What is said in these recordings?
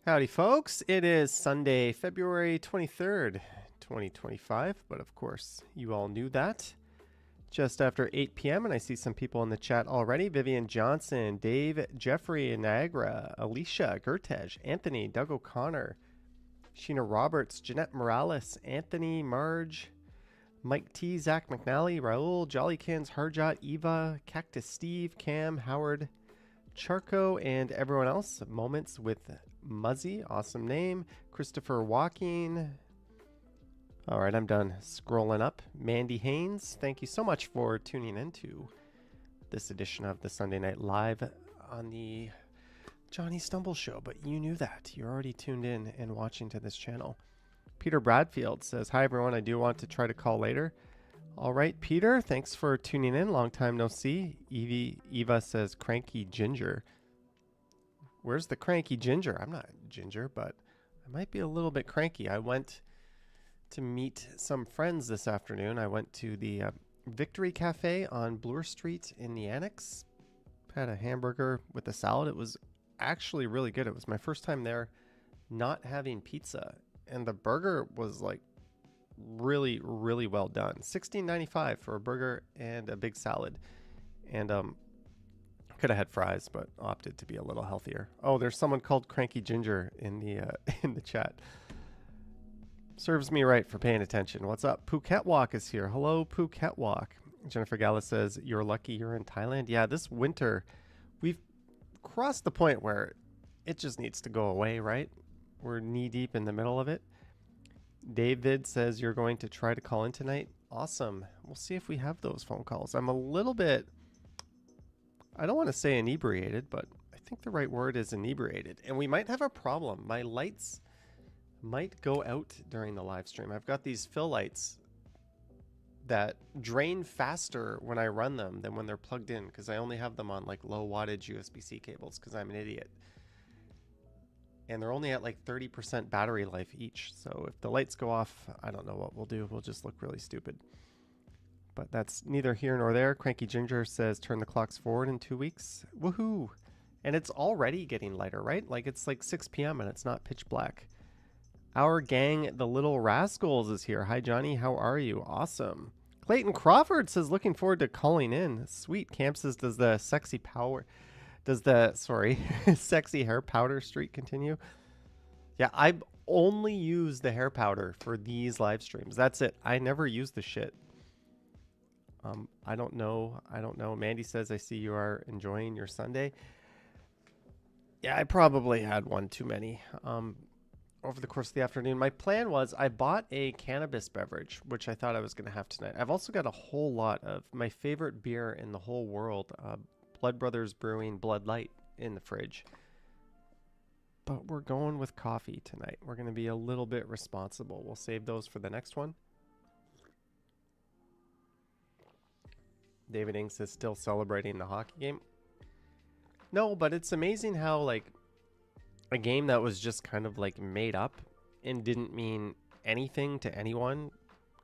Howdy, folks. It is Sunday, February 23rd, 2025. But of course, you all knew that. Just after 8 p.m., and I see some people in the chat already. Vivian Johnson, Dave, Jeffrey, Niagara, Alicia, Gertej, Anthony, Doug O'Connor, Sheena Roberts, Jeanette Morales, Anthony, Marge, Mike T, Zach McNally, Raul, Jollykins, Harjot, Eva, Cactus Steve, Cam, Howard, Charco, and everyone else. Moments with Muzzy, awesome name. Christopher Walking. All right, I'm done scrolling up. Mandy Haynes, thank you so much for tuning into this edition of the Sunday Night Live on the Johnny Stumble Show. But you knew that. You're already tuned in and watching to this channel. Peter Bradfield says, hi, everyone. I do want to try to call later. All right, Peter, thanks for tuning in. Long time no see. Eva says, cranky ginger. Where's the cranky ginger? I'm not ginger, but I might be a little bit cranky. I went to meet some friends this afternoon. I went to the Victory Cafe on Bloor Street in the Annex. Had a hamburger with a salad. It was actually really good. It was my first time there not having pizza. And the burger was like really, really well done. $16.95 for a burger and a big salad. And could have had fries, but opted to be a little healthier. Oh, there's someone called Cranky Ginger in the in the chat. Serves me right for paying attention. What's up? Phuket Walk is here. Hello, Phuket Walk. Jennifer Gala says, you're lucky you're in Thailand. Yeah, this winter, we've crossed the point where it just needs to go away, right? We're knee deep in the middle of it. David says you're going to try to call in tonight. Awesome. We'll see if we have those phone calls. I'm a little bit, I don't want to say inebriated, but I think the right word is inebriated. And we might have a problem. My lights might go out during the live stream. I've got these fill lights that drain faster when I run them than when they're plugged in, because I only have them on like low wattage USB-C cables because I'm an idiot. And they're only at like 30% battery life each. So if the lights go off, I don't know what we'll do. We'll just look really stupid. But that's neither here nor there. Cranky Ginger says turn the clocks forward in 2 weeks. Woohoo! And it's already getting lighter, right? Like it's like 6 p.m. and it's not pitch black. Our gang, the Little Rascals, is here. Hi, Johnny. How are you? Awesome. Clayton Crawford says, looking forward to calling in. Sweet. Camp says, does the sexy sexy hair powder streak continue? Yeah, I only use the hair powder for these live streams. That's it. I never use the shit. I don't know. Mandy says, I see you are enjoying your Sunday. Yeah, I probably had one too many. Over the course of the afternoon. My plan was I bought a cannabis beverage, which I thought I was going to have tonight. I've also got a whole lot of my favorite beer in the whole world, Blood Brothers Brewing Blood Light, in the fridge. But we're going with coffee tonight. We're going to be a little bit responsible. We'll save those for the next one. David Inks is still celebrating the hockey game. No, but it's amazing how, like, a game that was just kind of like made up and didn't mean anything to anyone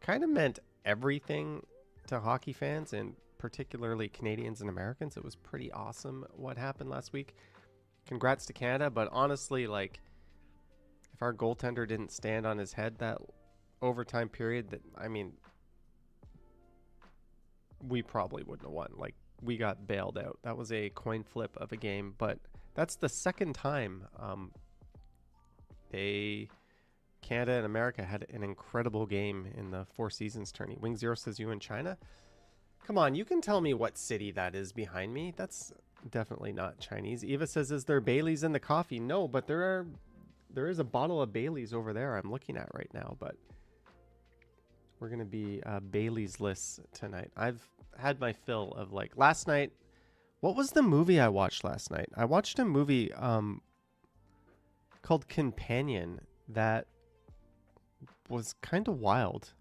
kind of meant everything to hockey fans, and particularly Canadians and Americans. It was pretty awesome what happened last week. Congrats to Canada, but honestly, like, if our goaltender didn't stand on his head that overtime period, that, I mean, we probably wouldn't have won. Like, we got bailed out. That was a coin flip of a game, but that's the second time Canada and America had an incredible game in the Four Seasons tourney. Wing Zero says, you in China? Come on, you can tell me what city that is behind me. That's definitely not Chinese. Eva says, is there Bailey's in the coffee? No, but there is a bottle of Bailey's over there I'm looking at right now, but we're going to be Bailey's-less tonight. I've had my fill of, like, last night. What was the movie I watched last night? I watched a movie called Companion that was kind of wild.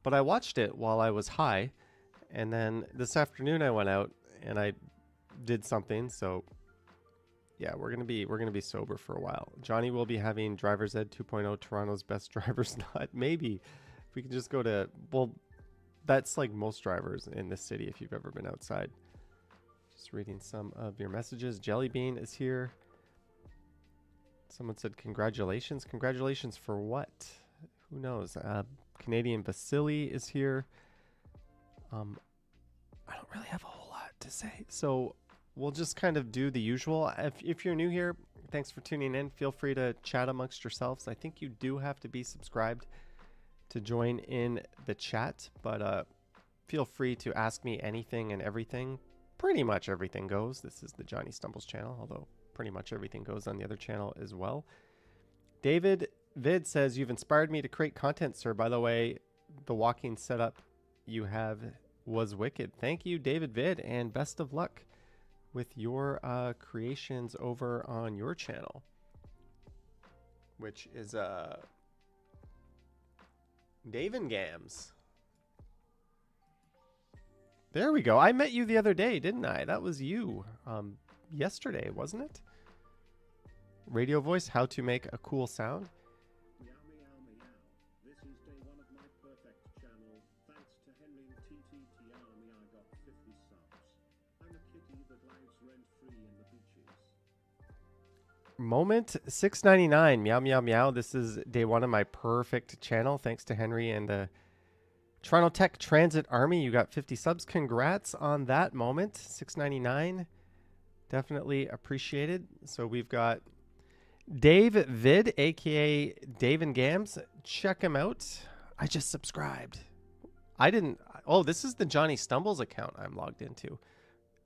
But I watched it while I was high. And then this afternoon I went out and I did something. So yeah, we're gonna be sober for a while. Johnny will be having Driver's Ed 2.0 Toronto's best driver's not. Maybe if we can just go to, well, that's like most drivers in this city if you've ever been outside. Just reading some of your messages. Jellybean is here. Someone said congratulations. Congratulations for what? Who knows? Canadian Vasily is here. I don't really have a whole lot to say, so we'll just kind of do the usual. If you're new here, thanks for tuning in. Feel free to chat amongst yourselves. I think you do have to be subscribed to join in the chat, but feel free to ask me anything and everything. Pretty much everything goes. This is the Johnny Stumbles channel, although pretty much everything goes on the other channel as well. David Vid says, you've inspired me to create content, sir. By the way, the walking setup you have was wicked. Thank you, David Vid, and best of luck with your creations over on your channel, which is Dave and Gams. There we go. I met you the other day, didn't I? That was you yesterday, wasn't it? Radio voice, how to make a cool sound. Meow, meow, meow. This is day one of my perfect channel. Thanks to Henry and TTT Army, I got 50 subs. I'm a kitty that lives rent-free in the beaches. Moment 699. Meow, meow, meow. This is day one of my perfect channel. Thanks to Henry and the Toronto Tech Transit Army. You got 50 subs. Congrats on that, Moment 699. Definitely appreciated. So we've got Dave Vid, aka Dave and Gams. Check him out. I just subscribed. I didn't. Oh, this is the Johnny Stumbles account I'm logged into.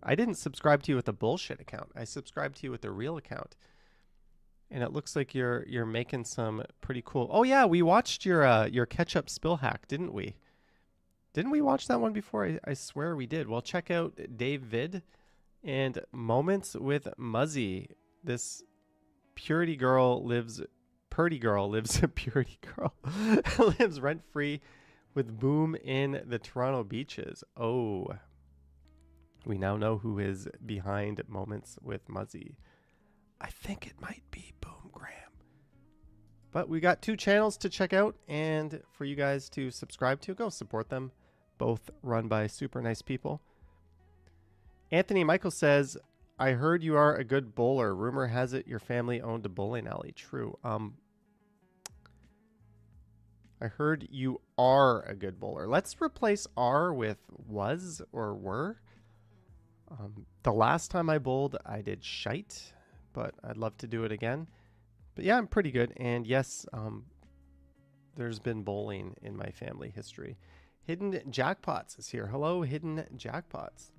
I didn't subscribe to you with a bullshit account. I subscribed to you with a real account. And it looks like you're making some pretty cool. Oh yeah, we watched your ketchup spill hack, didn't we? Didn't we watch that one before? I swear we did. Well, check out Dave Vid and Moments with Muzzy. This purity girl lives a purity girl lives rent free with Boom in the Toronto beaches. Oh, we now know who is behind Moments with Muzzy. I think it might be Boom Graham. But we got 2 channels to check out and for you guys to subscribe to. Go support them. Both run by super nice people. Anthony Michael says, I heard you are a good bowler. Rumor has it your family owned a bowling alley. True. I heard you are a good bowler. Let's replace are with was or were. The last time I bowled, I did shite, but I'd love to do it again. But yeah, I'm pretty good. And yes, there's been bowling in my family history. Hidden Jackpots is here. Hello, Hidden Jackpots.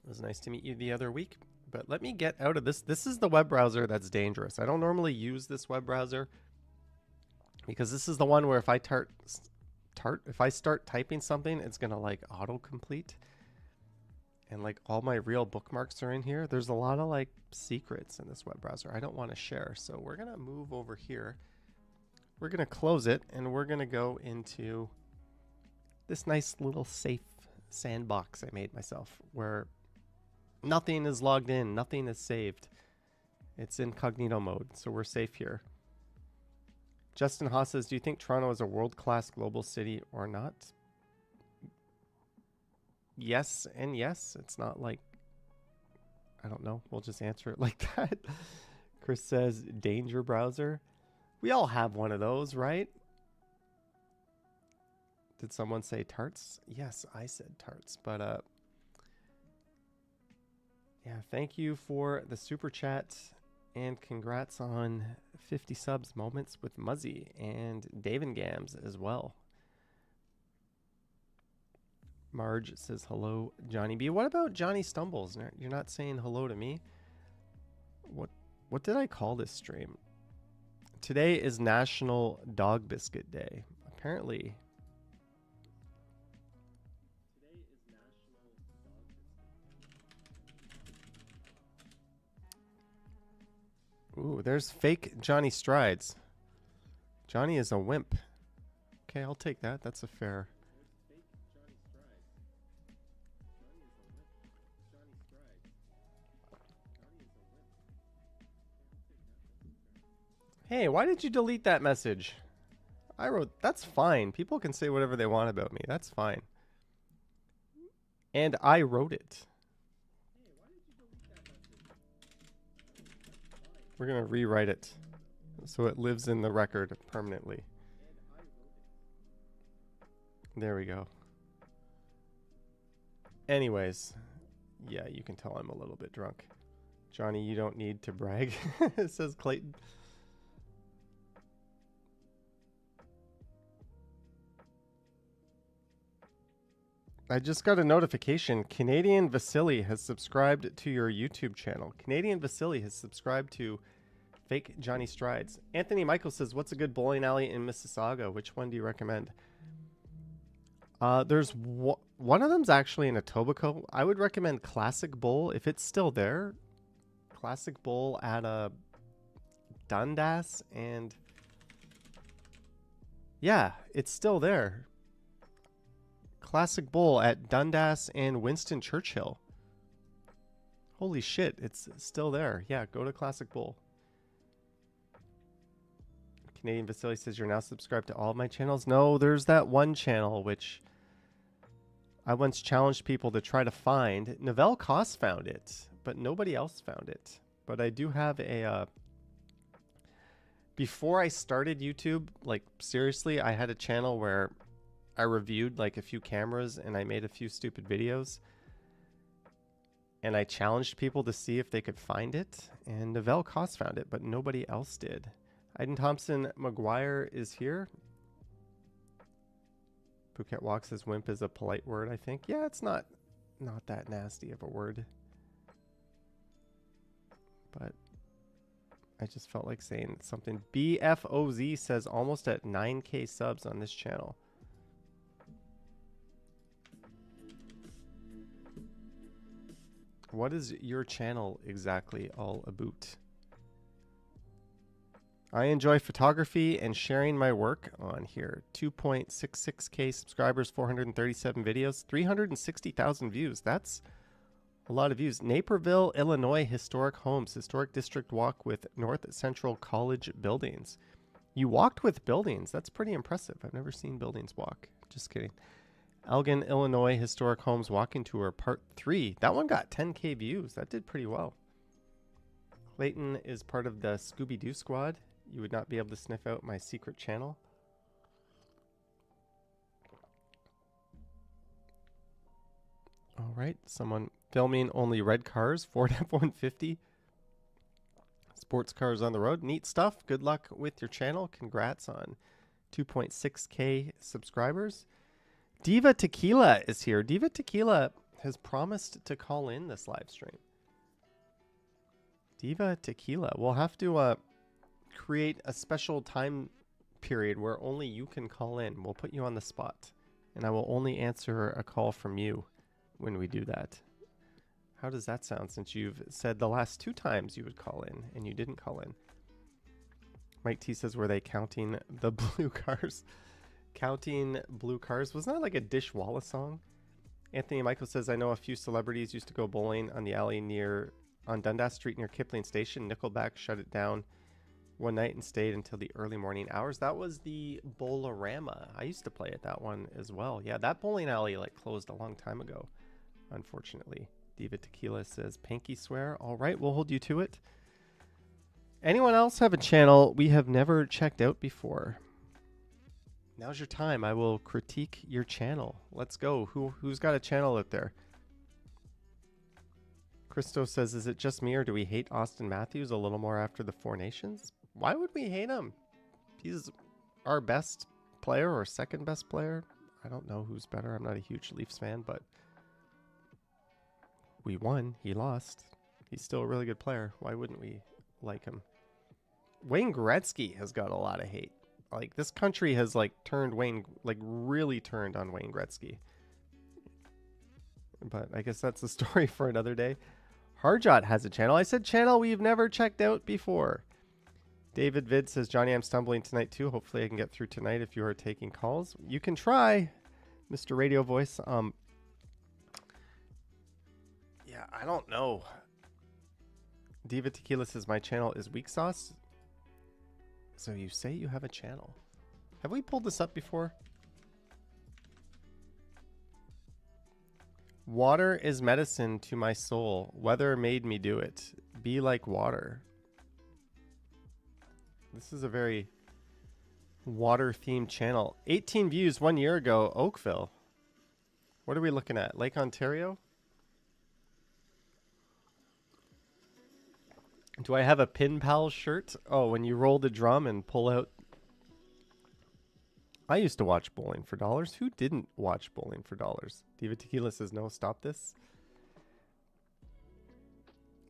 It was nice to meet you the other week, but let me get out of this. This is the web browser that's dangerous. I don't normally use this web browser because this is the one where if I start typing something, it's going to like autocomplete. And like all my real bookmarks are in here. There's a lot of like secrets in this web browser I don't want to share. So we're going to move over here. We're going to close it and we're going to go into this nice little safe sandbox I made myself where nothing is logged in, nothing is saved. It's incognito mode, so we're safe here. Justin Haas says, do you think Toronto is a world-class global city or not? Yes and yes. It's not like, I don't know. We'll just answer it like that. Chris says, danger browser. We all have one of those, right? Did someone say tarts? Yes, I said tarts, but yeah, thank you for the super chat and congrats on 50 subs. Moments with Muzzy and Dave and Gams as well. Marge says hello, Johnny B. What about Johnny Stumbles? You're not saying hello to me. What did I call this stream? Today is National Dog Biscuit Day. Apparently. Today is National Dog Biscuit Day. Ooh, there's fake Johnny Strides. Johnny is a wimp. Okay, I'll take that. That's a fair. Hey, why did you delete that message? I wrote, that's fine. People can say whatever they want about me. That's fine. And I wrote it. Hey, why did you delete that message? We're going to rewrite it so it lives in the record permanently. There we go. Anyways, yeah, you can tell I'm a little bit drunk. Johnny, you don't need to brag, says Clayton. I just got a notification. Canadian Vasily has subscribed to your YouTube channel. Canadian Vasily has subscribed to Fake Johnny Strides. Anthony Michael says, what's a good bowling alley in Mississauga? Which one do you recommend? There's one of them's actually in Etobicoke. I would recommend Classic Bowl if it's still there. Classic Bowl at Dundas, and yeah, it's still there. Classic Bowl at Dundas and Winston Churchill. Holy shit, it's still there. Yeah, go to Classic Bowl. Canadian Vasily says, you're now subscribed to all of my channels. No, there's that one channel which I once challenged people to try to find. Novell Koss found it, but nobody else found it. But I do have a... before I started YouTube, like seriously, I had a channel where I reviewed like a few cameras and I made a few stupid videos. And I challenged people to see if they could find it. And Novell Koss found it, but nobody else did. Aiden Thompson McGuire is here. Phuket Walk says wimp is a polite word, I think. Yeah, it's not that nasty of a word. But I just felt like saying something. BFOZ says almost at 9K subs on this channel. What is your channel exactly all about? I enjoy photography and sharing my work on here. 2.66K subscribers, 437 videos, 360,000 views. That's a lot of views. Naperville, Illinois, historic homes, historic district walk with North Central College buildings. You walked with buildings. That's pretty impressive. I've never seen buildings walk. Just kidding. Elgin, Illinois, historic homes walking tour, part 3. That one got 10K views. That did pretty well. Clayton is part of the Scooby-Doo squad. You would not be able to sniff out my secret channel. All right, someone filming only red cars, Ford F-150. Sports cars on the road. Neat stuff. Good luck with your channel. Congrats on 2.6K subscribers. Diva Tequila is here. Diva Tequila has promised to call in this live stream. Diva Tequila. We'll have to create a special time period where only you can call in. We'll put you on the spot, and I will only answer a call from you when we do that. How does that sound, since you've said the last 2 times you would call in and you didn't call in? Mike T says, were they counting the blue cars? Counting blue cars? Wasn't that like a Dishwalla song? Anthony Michael says, I know a few celebrities used to go bowling on the alley on Dundas Street near Kipling Station. Nickelback shut it down one night and stayed until the early morning hours. That was the Bowlerama. I used to play at that one as well. Yeah, that bowling alley like closed a long time ago, unfortunately. Diva Tequila says, Panky swear. All right, we'll hold you to it. Anyone else have a channel we have never checked out before? Now's your time. I will critique your channel. Let's go. Who's got a channel out there? Christo says, is it just me or do we hate Austin Matthews a little more after the Four Nations? Why would we hate him? He's our best player or second best player. I don't know who's better. I'm not a huge Leafs fan, but we won. He lost. He's still a really good player. Why wouldn't we like him? Wayne Gretzky has got a lot of hate. Like, this country has really turned on Wayne Gretzky. But I guess that's a story for another day. Harjot has a channel. I said channel we've never checked out before. David Vid says, Johnny, I'm stumbling tonight too. Hopefully I can get through tonight if you are taking calls. You can try, Mr. Radio Voice. Yeah, I don't know. Diva Tequila says, my channel is Weak Sauce. So you say you have a channel. Have we pulled this up before? Water is medicine to my soul. Weather made me do it. Be like water. This is a very water-themed channel. 18 views 1 year ago, Oakville. What are we looking at? Lake Ontario? Do I have a Pin Pal shirt? Oh, when you roll the drum and pull out. I used to watch Bowling for Dollars. Who didn't watch Bowling for Dollars? Diva Tequila says no, stop this.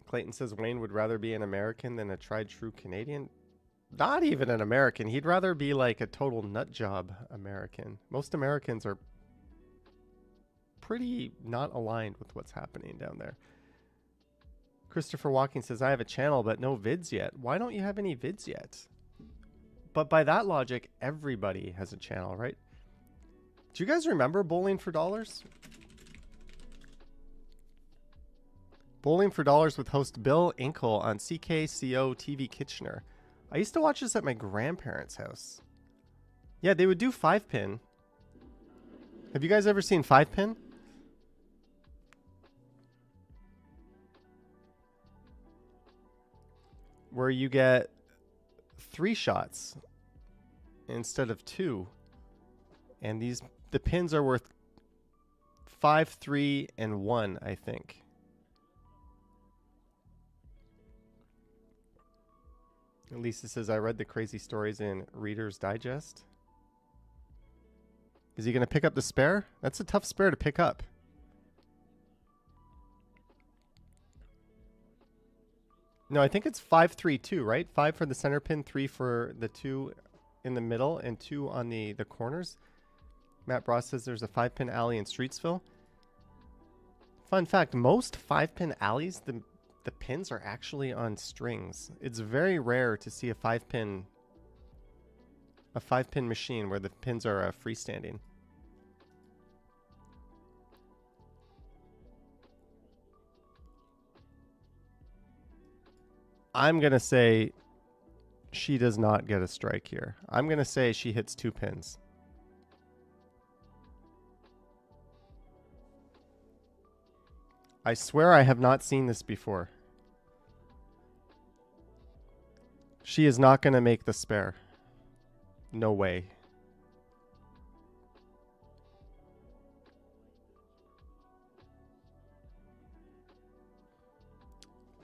Clayton says Wayne would rather be an American than a tried true Canadian. Not even an American. He'd rather be like a total nut job American. Most Americans are pretty not aligned with what's happening down there. Christopher Walking says, I have a channel, but no vids yet. Why don't you have any vids yet? But by that logic, everybody has a channel, right? Do you guys remember Bowling for Dollars? Bowling for Dollars with host Bill Inkle on CKCO TV Kitchener. I used to watch this at my grandparents' house. Yeah, they would do 5-pin. Have you guys ever seen 5-pin? Where you get 3 shots instead of 2. And the pins are worth 5, 3, and 1, I think. Lisa says, I read the crazy stories in Reader's Digest. Is he going to pick up the spare? That's a tough spare to pick up. No, I think it's 5, 3, 2, right? 5 for the center pin, 3 for the 2 in the middle, and 2 on the corners. Matt Bross says there's a 5-pin alley in Streetsville. Fun fact, most 5-pin alleys, the pins are actually on strings. It's very rare to see a 5-pin machine where the pins are freestanding. I'm going to say she does not get a strike here. I'm going to say she hits 2 pins. I swear I have not seen this before. She is not going to make the spare. No way.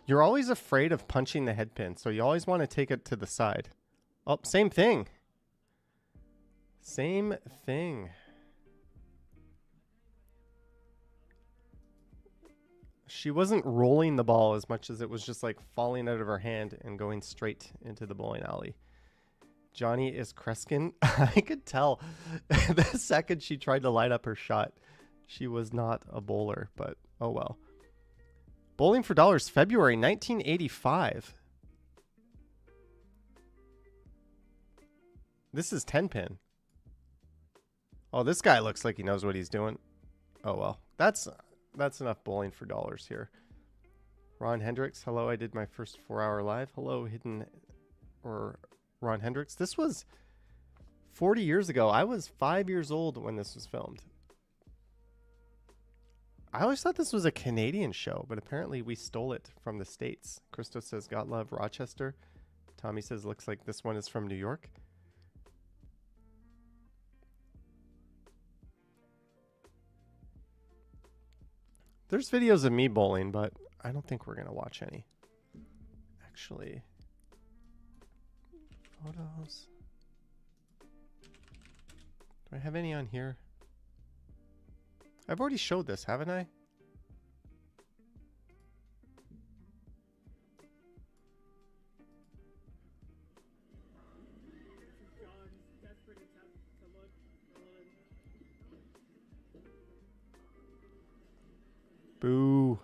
You're always afraid of punching the head pin, so you always want to take it to the side. Oh, same thing. Same thing. She wasn't rolling the ball as much as it was just like falling out of her hand and going straight into the bowling alley. Johnny is Kreskin. I could tell the second she tried to light up her shot. She was not a bowler, but oh well. Bowling for Dollars, February 1985. This is 10-pin. Oh, this guy looks like he knows what he's doing. Oh well. That's enough Bowling for Dollars here. Ron Hendricks, hello, I did my first 4-hour live. Hello, Hidden or Ron Hendricks. This was 40 years ago. I was 5 years old when this was filmed. I always thought this was a Canadian show, but apparently we stole it from the States. Christo says, God love Rochester. Tommy says, looks like this one is from New York. There's videos of me bowling, but I don't think we're going to watch any. Actually, photos. Do I have any on here? I've already showed this, haven't I? Boo.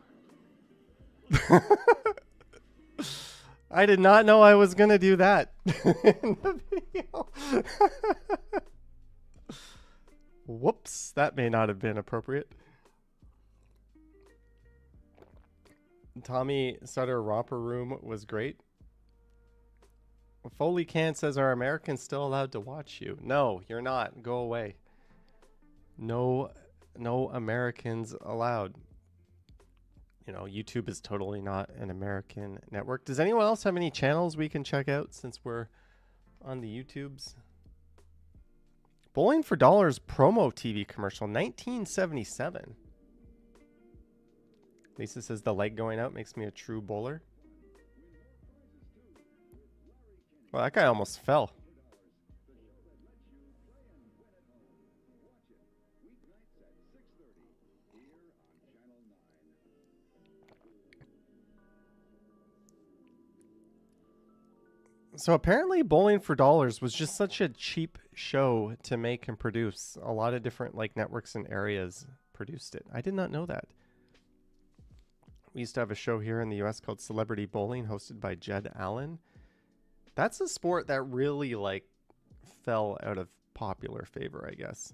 I did not know I was going to do that in the video. Whoops, that may not have been appropriate. Tommy Sutter Romper Room was great. Foley Can says, are Americans still allowed to watch you? No, you're not. Go away. No Americans allowed. You know, YouTube is totally not an American network. Does anyone else have any channels we can check out since we're on the YouTubes. Bowling for Dollars promo TV commercial, 1977. Lisa says the leg going out makes me a true bowler. Well, that guy almost fell. So apparently Bowling for Dollars was just such a cheap show to make and produce. A lot of different like networks and areas produced it. I did not know that. We used to have a show here in the US called Celebrity Bowling hosted by Jed Allen. That's a sport that really like fell out of popular favor, I guess.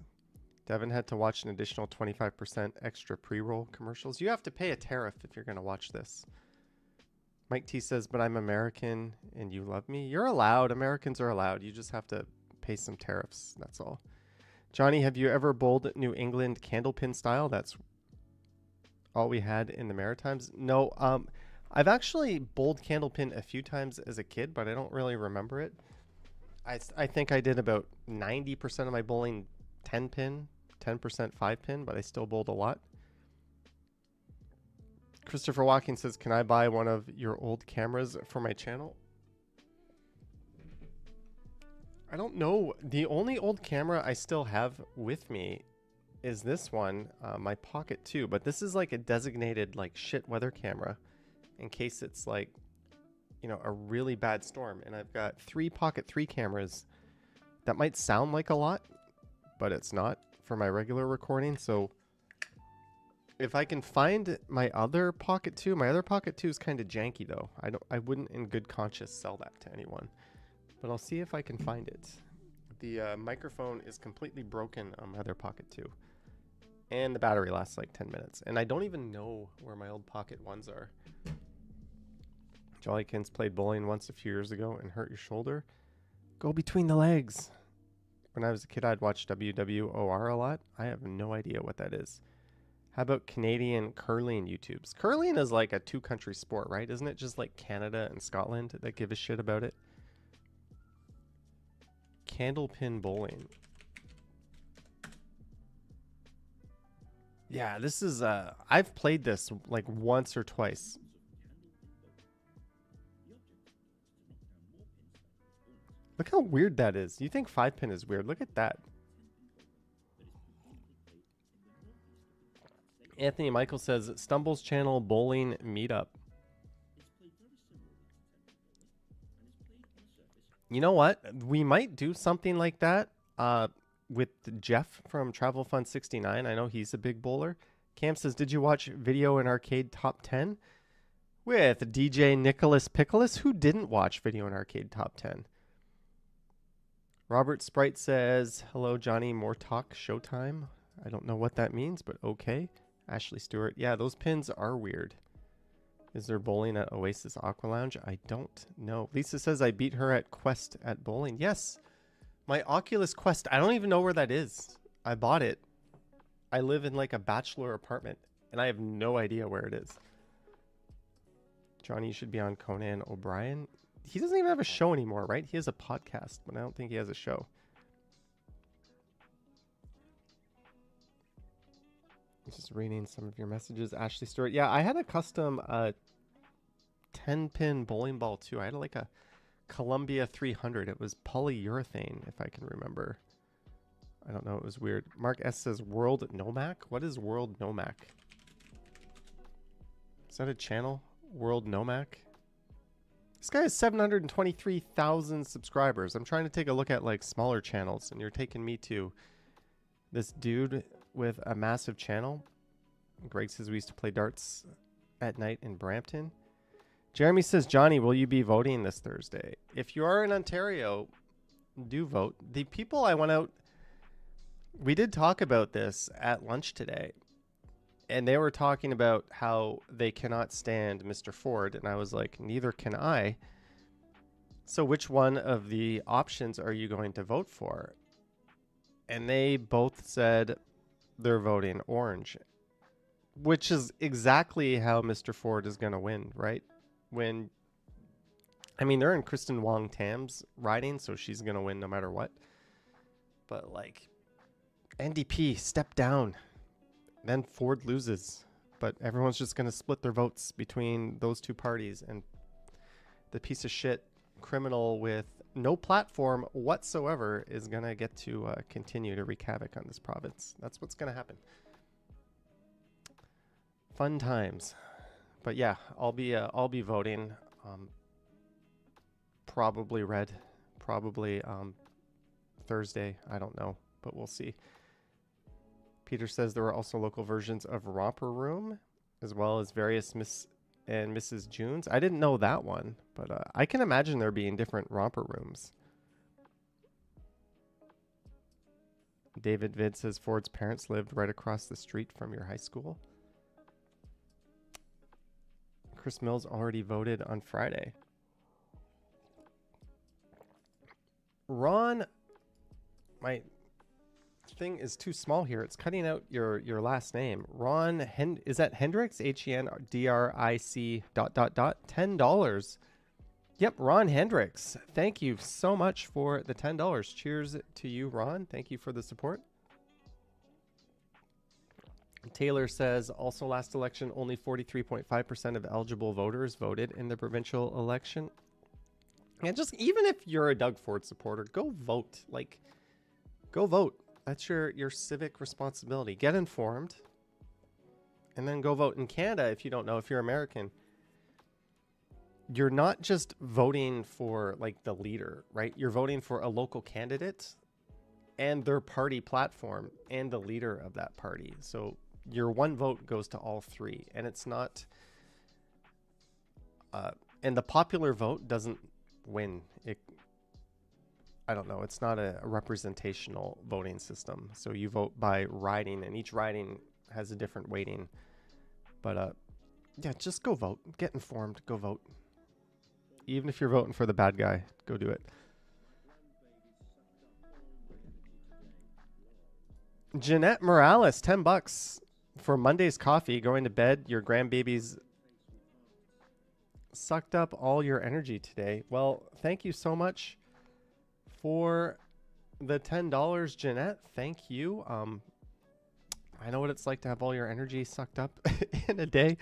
Devin had to watch an additional 25% extra pre-roll commercials. You have to pay a tariff if you're going to watch this. Mike T says, but I'm American and you love me. You're allowed. Americans are allowed. You just have to pay some tariffs. That's all. Johnny, have you ever bowled New England candlepin style? That's all we had in the Maritimes. No, I've actually bowled candlepin a few times as a kid, but I don't really remember it. I think I did about 90% of my bowling 10 pin, 10% 5 pin, but I still bowled a lot. Christopher Walking says, can I buy one of your old cameras for my channel? I don't know. The only old camera I still have with me is this one, my Pocket 2. But this is like a designated like shit weather camera in case it's like, you know, a really bad storm. And I've got 3 Pocket 3 cameras. That might sound like a lot, but it's not for my regular recording. So if I can find my other Pocket 2, my other Pocket 2 is kind of janky though. I wouldn't in good conscience sell that to anyone, but I'll see if I can find it. The microphone is completely broken on my other Pocket 2, and the battery lasts like 10 minutes. And I don't even know where my old Pocket 1s are. Jollykins played bowling once a few years ago and hurt your shoulder. Go between the legs. When I was a kid, I'd watch WWOR a lot. I have no idea what that is. How about Canadian curling YouTubes? Curling is like a 2-country sport, right? Isn't it just like Canada and Scotland that give a shit about it? Candlepin bowling. Yeah, this is I've played this like once or twice. Look how weird that is. You think 5 pin is weird? Look at that. Anthony Michael says, Stumbles Channel Bowling Meetup. You know what? We might do something like that with Jeff from Travel Fun 69. I know he's a big bowler. Cam says, did you watch Video and Arcade Top 10? With DJ Nicholas Pickles. Who didn't watch Video and Arcade Top 10? Robert Sprite says, hello, Johnny. More talk showtime. I don't know what that means, but okay. Ashley Stewart. Yeah, those pins are weird. Is there bowling at Oasis Aqua Lounge? I don't know. Lisa says I beat her at Quest at bowling. Yes. My Oculus Quest. I don't even know where that is. I bought it. I live in like a bachelor apartment and I have no idea where it is. Johnny, you should be on Conan O'Brien. He doesn't even have a show anymore, right? He has a podcast, but I don't think he has a show. Just reading some of your messages. Ashley Stewart. Yeah, I had a custom 10-pin bowling ball too. I had like a Columbia 300. It was polyurethane, if I can remember. I don't know. It was weird. Mark S says World Nomac. What is World Nomac? Is that a channel? World Nomac? This guy has 723,000 subscribers. I'm trying to take a look at like smaller channels, and you're taking me to this dude with a massive channel. Greg says we used to play darts at night in Brampton. Jeremy says, Johnny, will you be voting this Thursday? If you are in Ontario, do vote. The people I went out, we did talk about this at lunch today, and they were talking about how they cannot stand Mr. Ford, and I was like, neither can I. So which one of the options are you going to vote for? And they both said they're voting orange, which is exactly how Mr. Ford is going to win, right? When I mean, they're in Kristen Wong Tam's riding, so she's going to win no matter what. But, like, NDP, step down. Then Ford loses. But everyone's just going to split their votes between those two parties. And the piece of shit criminal with no platform whatsoever is going to get to continue to wreak havoc on this province. That's what's going to happen. Fun times. But yeah, I'll be voting. Probably red. Probably Thursday. I don't know, but we'll see. Peter says there were also local versions of Romper Room, as well as various Miss and Mrs. Junes. I didn't know that one, but I can imagine there being different Romper Rooms. David Vid says Ford's parents lived right across the street from your high school. Chris Mills already voted on Friday. Ron, my thing is too small here. It's cutting out your last name. Ron, is that Hendricks? HENDRIC ... $10. Yep, Ron Hendricks. Thank you so much for the $10. Cheers to you, Ron. Thank you for the support. Taylor says, also last election, only 43.5% of eligible voters voted in the provincial election. And just even if you're a Doug Ford supporter, go vote. Like, go vote. That's your civic responsibility. Get informed and then go vote. In Canada, if you don't know, if you're American, you're not just voting for like the leader, right? You're voting for a local candidate and their party platform and the leader of that party. So your one vote goes to all three, and it's not and the popular vote doesn't win. I don't know. It's not a representational voting system. So you vote by riding, and each riding has a different weighting. But yeah, just go vote. Get informed. Go vote. Even if you're voting for the bad guy, go do it. Jeanette Morales, $10 for Monday's coffee. Going to bed. Your grandbabies sucked up all your energy today. Well, thank you so much for the $10, Jeanette. Thank you. I know what it's like to have all your energy sucked up in a day.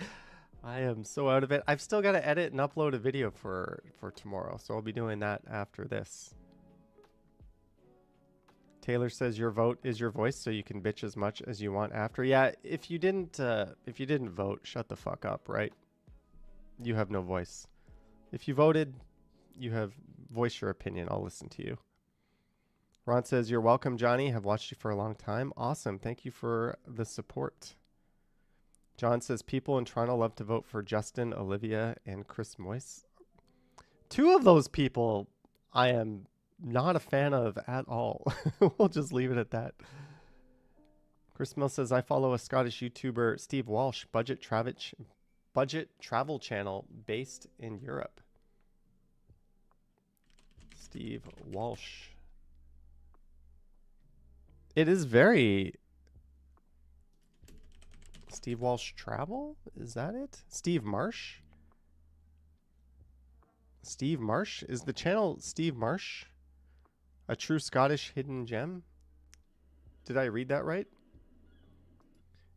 I am so out of it. I've still got to edit and upload a video for tomorrow, so I'll be doing that after this. Taylor says your vote is your voice, so you can bitch as much as you want after. Yeah, if you didn't vote, shut the fuck up, right? You have no voice. If you voted, you have voiced your opinion. I'll listen to you. Ron says, you're welcome, Johnny. Have watched you for a long time. Awesome. Thank you for the support. John says, people in Toronto love to vote for Justin, Olivia, and Chris Moyse. Two of those people I am not a fan of at all. We'll just leave it at that. Chris Mill says, I follow a Scottish YouTuber, Steve Walsh, budget travel channel based in Europe. Steve Walsh. It is very... Steve Walsh Travel? Is that it? Steve Marsh? Steve Marsh? Is the channel Steve Marsh a true Scottish hidden gem? Did I read that right?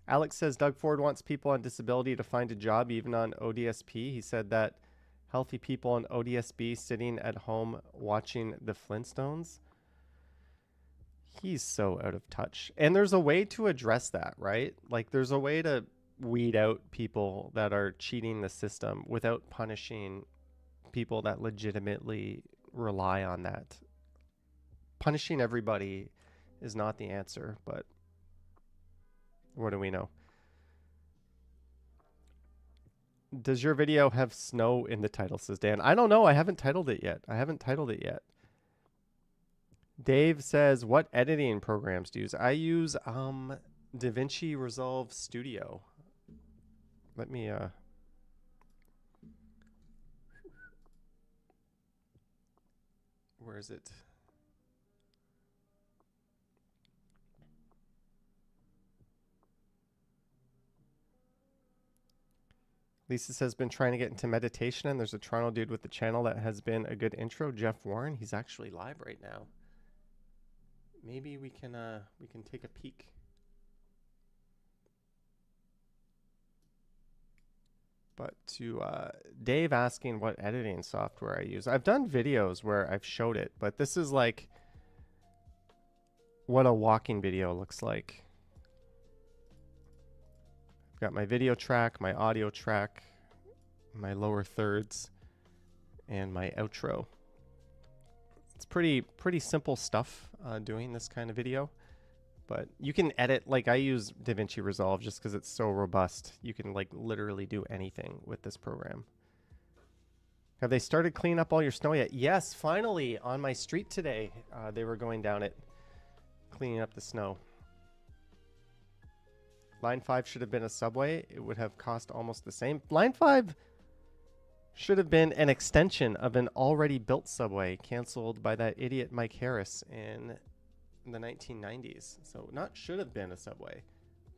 Alex says Doug Ford wants people on disability to find a job even on ODSP. He said that healthy people on ODSP sitting at home watching the Flintstones. He's so out of touch. And there's a way to address that, right? Like there's a way to weed out people that are cheating the system without punishing people that legitimately rely on that. Punishing everybody is not the answer, but what do we know? Does your video have snow in the title, says Dan? I don't know. I haven't titled it yet. Dave says, what editing programs do you use? I use DaVinci Resolve Studio. Let me where is it? Lisa says, been trying to get into meditation, and there's a Toronto dude with the channel that has been a good intro, Jeff Warren. He's actually live right now. Maybe we can take a peek. But to Dave asking what editing software I use, I've done videos where I've showed it, but this is like what a walking video looks like. I've got my video track, my audio track, my lower thirds, and my outro. It's pretty simple stuff doing this kind of video. But you can edit, like I use DaVinci Resolve just because it's so robust. You can like literally do anything with this program. Have they started cleaning up all your snow yet? Yes, finally on my street today. They were going down it, cleaning up the snow. Line 5 should have been a subway. It would have cost almost the same. Line 5 should have been an extension of an already built subway canceled by that idiot Mike Harris in the 1990s. So not should have been a subway,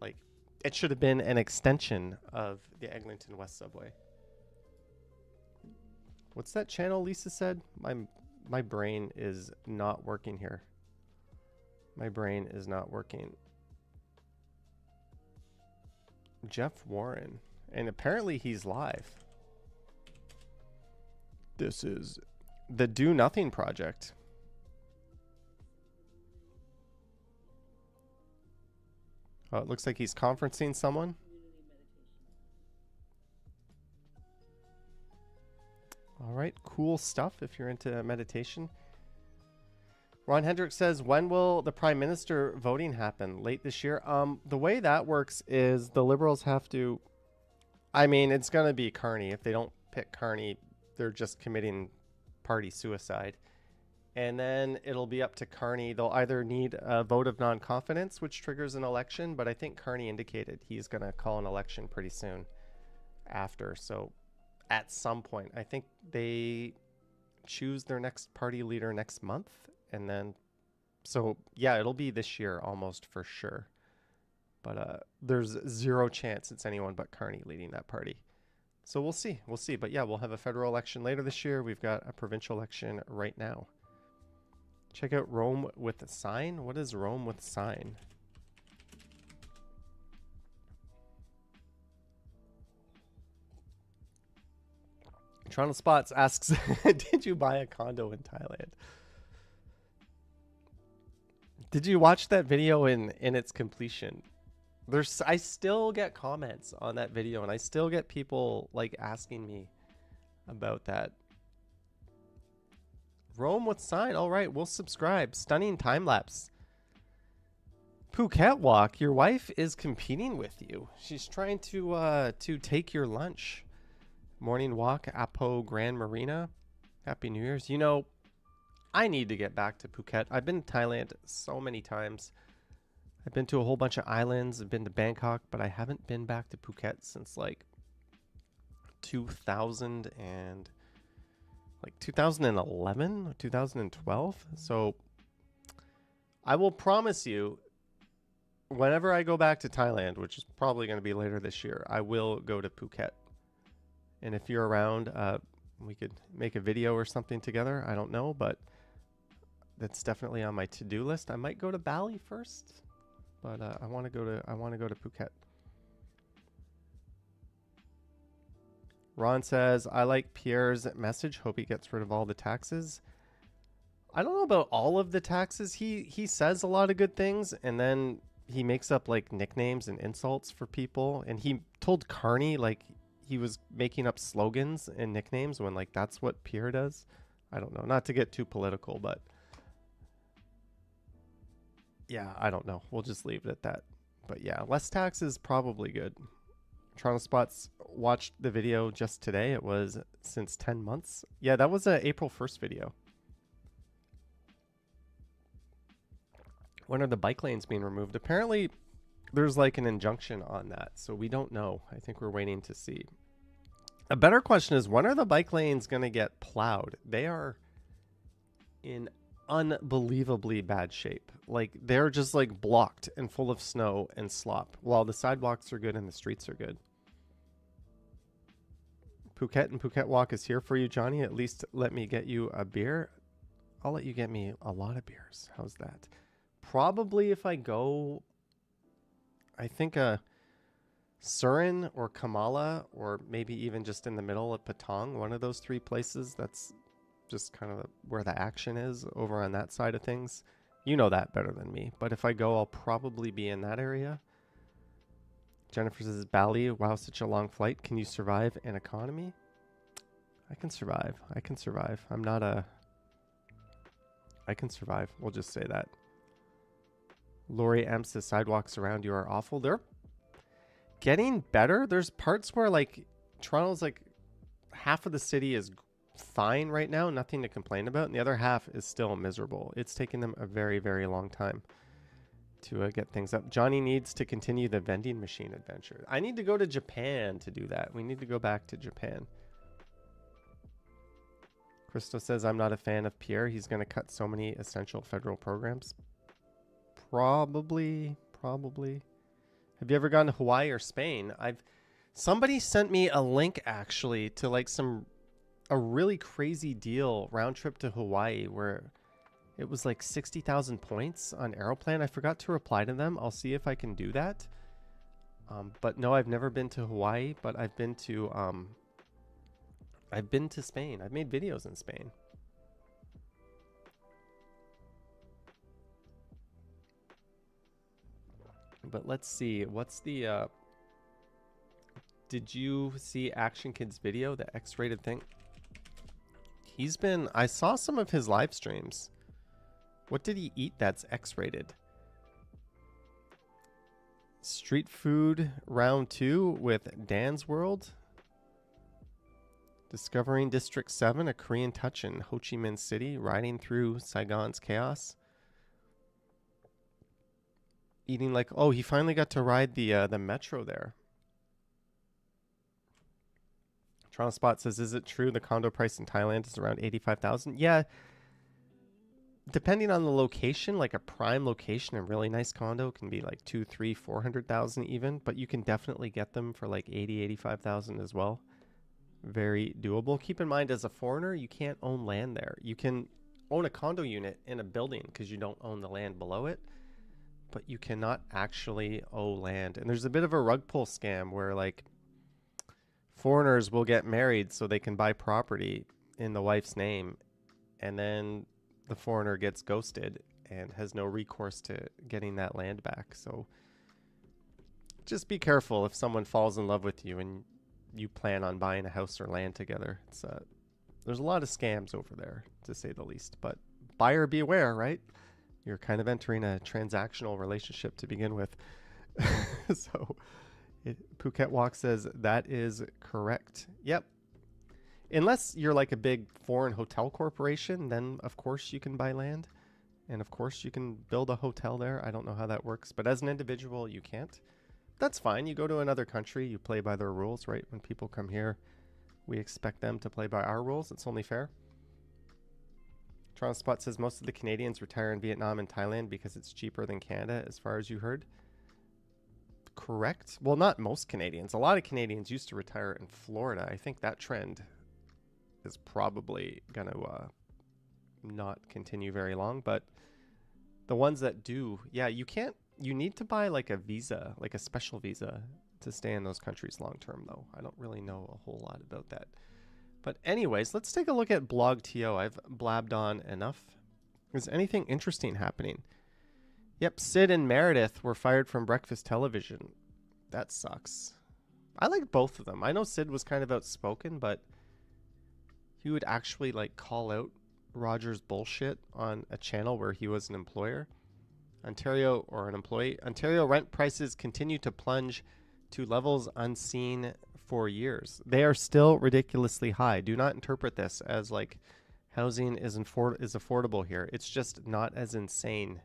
like it should have been an extension of the Eglinton West subway. What's that channel Lisa said? My brain is not working here. My brain is not working. Jeff Warren, and apparently he's live. This is the Do Nothing Project. Oh, it looks like he's conferencing someone. All right, cool stuff if you're into meditation. Ron Hendrick says, when will the Prime Minister voting happen? Late this year? The way that works is the Liberals have to... I mean, it's going to be Carney. If they don't pick Carney, they're just committing party suicide. And then it'll be up to Carney. They'll either need a vote of non-confidence, which triggers an election, but I think Carney indicated he's going to call an election pretty soon after. So at some point, I think they choose their next party leader next month. And then, so yeah, it'll be this year almost for sure. But there's zero chance it's anyone but Carney leading that party. So we'll see. We'll see. But yeah, we'll have a federal election later this year. We've got a provincial election right now. Check out Rome with a Sign. What is Rome with Sign? Toronto Spots asks, did you buy a condo in Thailand? Did you watch that video in its completion? I still get comments on that video, and I still get people like asking me about that. Rome with Sign. All right, we'll subscribe. Stunning time lapse. Phuket Walk. Your wife is competing with you. She's trying to take your lunch. Morning walk. Apo Grand Marina. Happy New Year's. You know, I need to get back to Phuket. I've been to Thailand so many times. I've been to a whole bunch of islands. I've been to Bangkok, but I haven't been back to Phuket since like 2011 or 2012. So I will promise you, whenever I go back to Thailand, which is probably going to be later this year, I will go to Phuket. And if you're around, we could make a video or something together. I don't know, but that's definitely on my to-do list. I might go to Bali first, but I want to go to Phuket. Ron says, I like Pierre's message. Hope he gets rid of all the taxes. I don't know about all of the taxes. He says a lot of good things, and then he makes up like nicknames and insults for people. And he told Carney like he was making up slogans and nicknames when like that's what Pierre does. I don't know. Not to get too political, but yeah, I don't know. We'll just leave it at that. But yeah, less tax is probably good. Toronto Spots watched the video just today. It was since 10 months. Yeah, that was a April 1st video. When are the bike lanes being removed? Apparently, there's like an injunction on that, so we don't know. I think we're waiting to see. A better question is, when are the bike lanes going to get plowed? They are in unbelievably bad shape. Like, they're just like blocked and full of snow and slop, while the sidewalks are good and the streets are good. Phuket and Phuket Walk is here for you, Johnny. At least let me get you a beer. I'll let you get me a lot of beers. How's that? Probably if I go, I think Surin or Kamala, or maybe even just in the middle of Patong, one of those three places. That's just kind of where the action is over on that side of things. You know that better than me. But if I go, I'll probably be in that area. Jennifer says, Bali, wow, such a long flight. Can you survive an economy? I can survive. I can survive. I'm not a... I can survive. We'll just say that. Lori M says, sidewalks around you are awful. They're getting better. There's parts where, like, Toronto's, like, half of the city is fine right now. Nothing to complain about. And the other half is still miserable. It's taken them a very, very long time to get things up. Johnny needs to continue the vending machine adventure. I need to go to Japan to do that. We need to go back to Japan. Crystal says, I'm not a fan of Pierre. He's going to cut so many essential federal programs. Probably. Have you ever gone to Hawaii or Spain? Somebody sent me a link actually to like a really crazy deal round trip to Hawaii where it was like 60,000 points on Aeroplan. I forgot to reply to them. I'll see if I can do that. But no, I've never been to Hawaii, but I've been to Spain. I've made videos in Spain. But let's see. What's the did you see Action Kid's video, the X-rated thing? I saw some of his live streams. What did he eat that's X-rated? Street food round 2 with Dan's World. Discovering District 7, a Korean touch in Ho Chi Minh City, riding through Saigon's chaos. Eating like, oh, he finally got to ride the metro there. Toronto Spot says, is it true the condo price in Thailand is around 85,000? Yeah. Depending on the location, like a prime location, a really nice condo can be like 2, 3, 400,000 even, but you can definitely get them for like 80, 85,000 as well. Very doable. Keep in mind, as a foreigner, you can't own land there. You can own a condo unit in a building because you don't own the land below it, but you cannot actually own land. And there's a bit of a rug pull scam where like foreigners will get married so they can buy property in the wife's name, and then the foreigner gets ghosted and has no recourse to getting that land back. So just be careful if someone falls in love with you and you plan on buying a house or land together. There's a lot of scams over there, to say the least, but buyer beware, right? You're kind of entering a transactional relationship to begin with. So Phuket Walk says that is correct. Yep. Unless you're like a big foreign hotel corporation, then of course you can buy land. And of course you can build a hotel there. I don't know how that works, but as an individual, you can't. That's fine. You go to another country, you play by their rules, right? When people come here, we expect them to play by our rules. It's only fair. Toronto Spot says most of the Canadians retire in Vietnam and Thailand because it's cheaper than Canada, as far as you heard. Correct. Well, not most Canadians. A lot of Canadians used to retire in Florida. I think that trend is probably going to not continue very long, but the ones that do, yeah, you need to buy like a visa, like a special visa to stay in those countries long term though. I don't really know a whole lot about that. But anyways, let's take a look at BlogTO. I've blabbed on enough. Is anything interesting happening? Yep, Sid and Meredith were fired from Breakfast Television. That sucks. I like both of them. I know Sid was kind of outspoken, but he would actually like call out Roger's bullshit on a channel where he was an employer. Ontario rent prices continue to plunge to levels unseen for years. They are still ridiculously high. Do not interpret this as like housing is affordable here. It's just not as insane.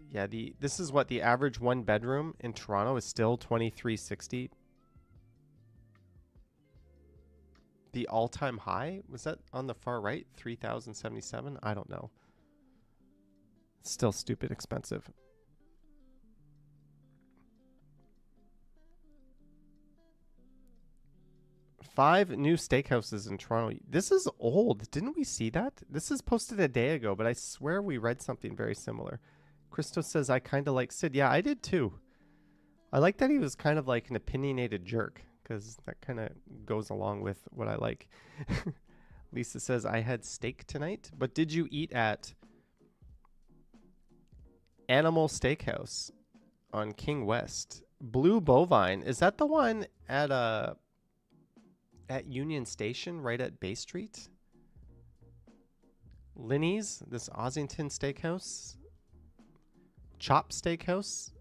Yeah, this is what the average one bedroom in Toronto is still $2,360. The all-time high, was that on the far right? 3,077? I don't know. Still stupid expensive. 5 new steakhouses in Toronto. This is old. Didn't we see that? This is posted a day ago, but I swear we read something very similar. Christo says, I kind of like Sid. Yeah, I did too. I like that he was kind of like an opinionated jerk, because that kind of goes along with what I like. Lisa says, I had steak tonight, but did you eat at Animal Steakhouse on King West? Blue Bovine, is that the one at Union Station right at Bay Street? Linny's, this Ossington Steakhouse. Chop Steakhouse,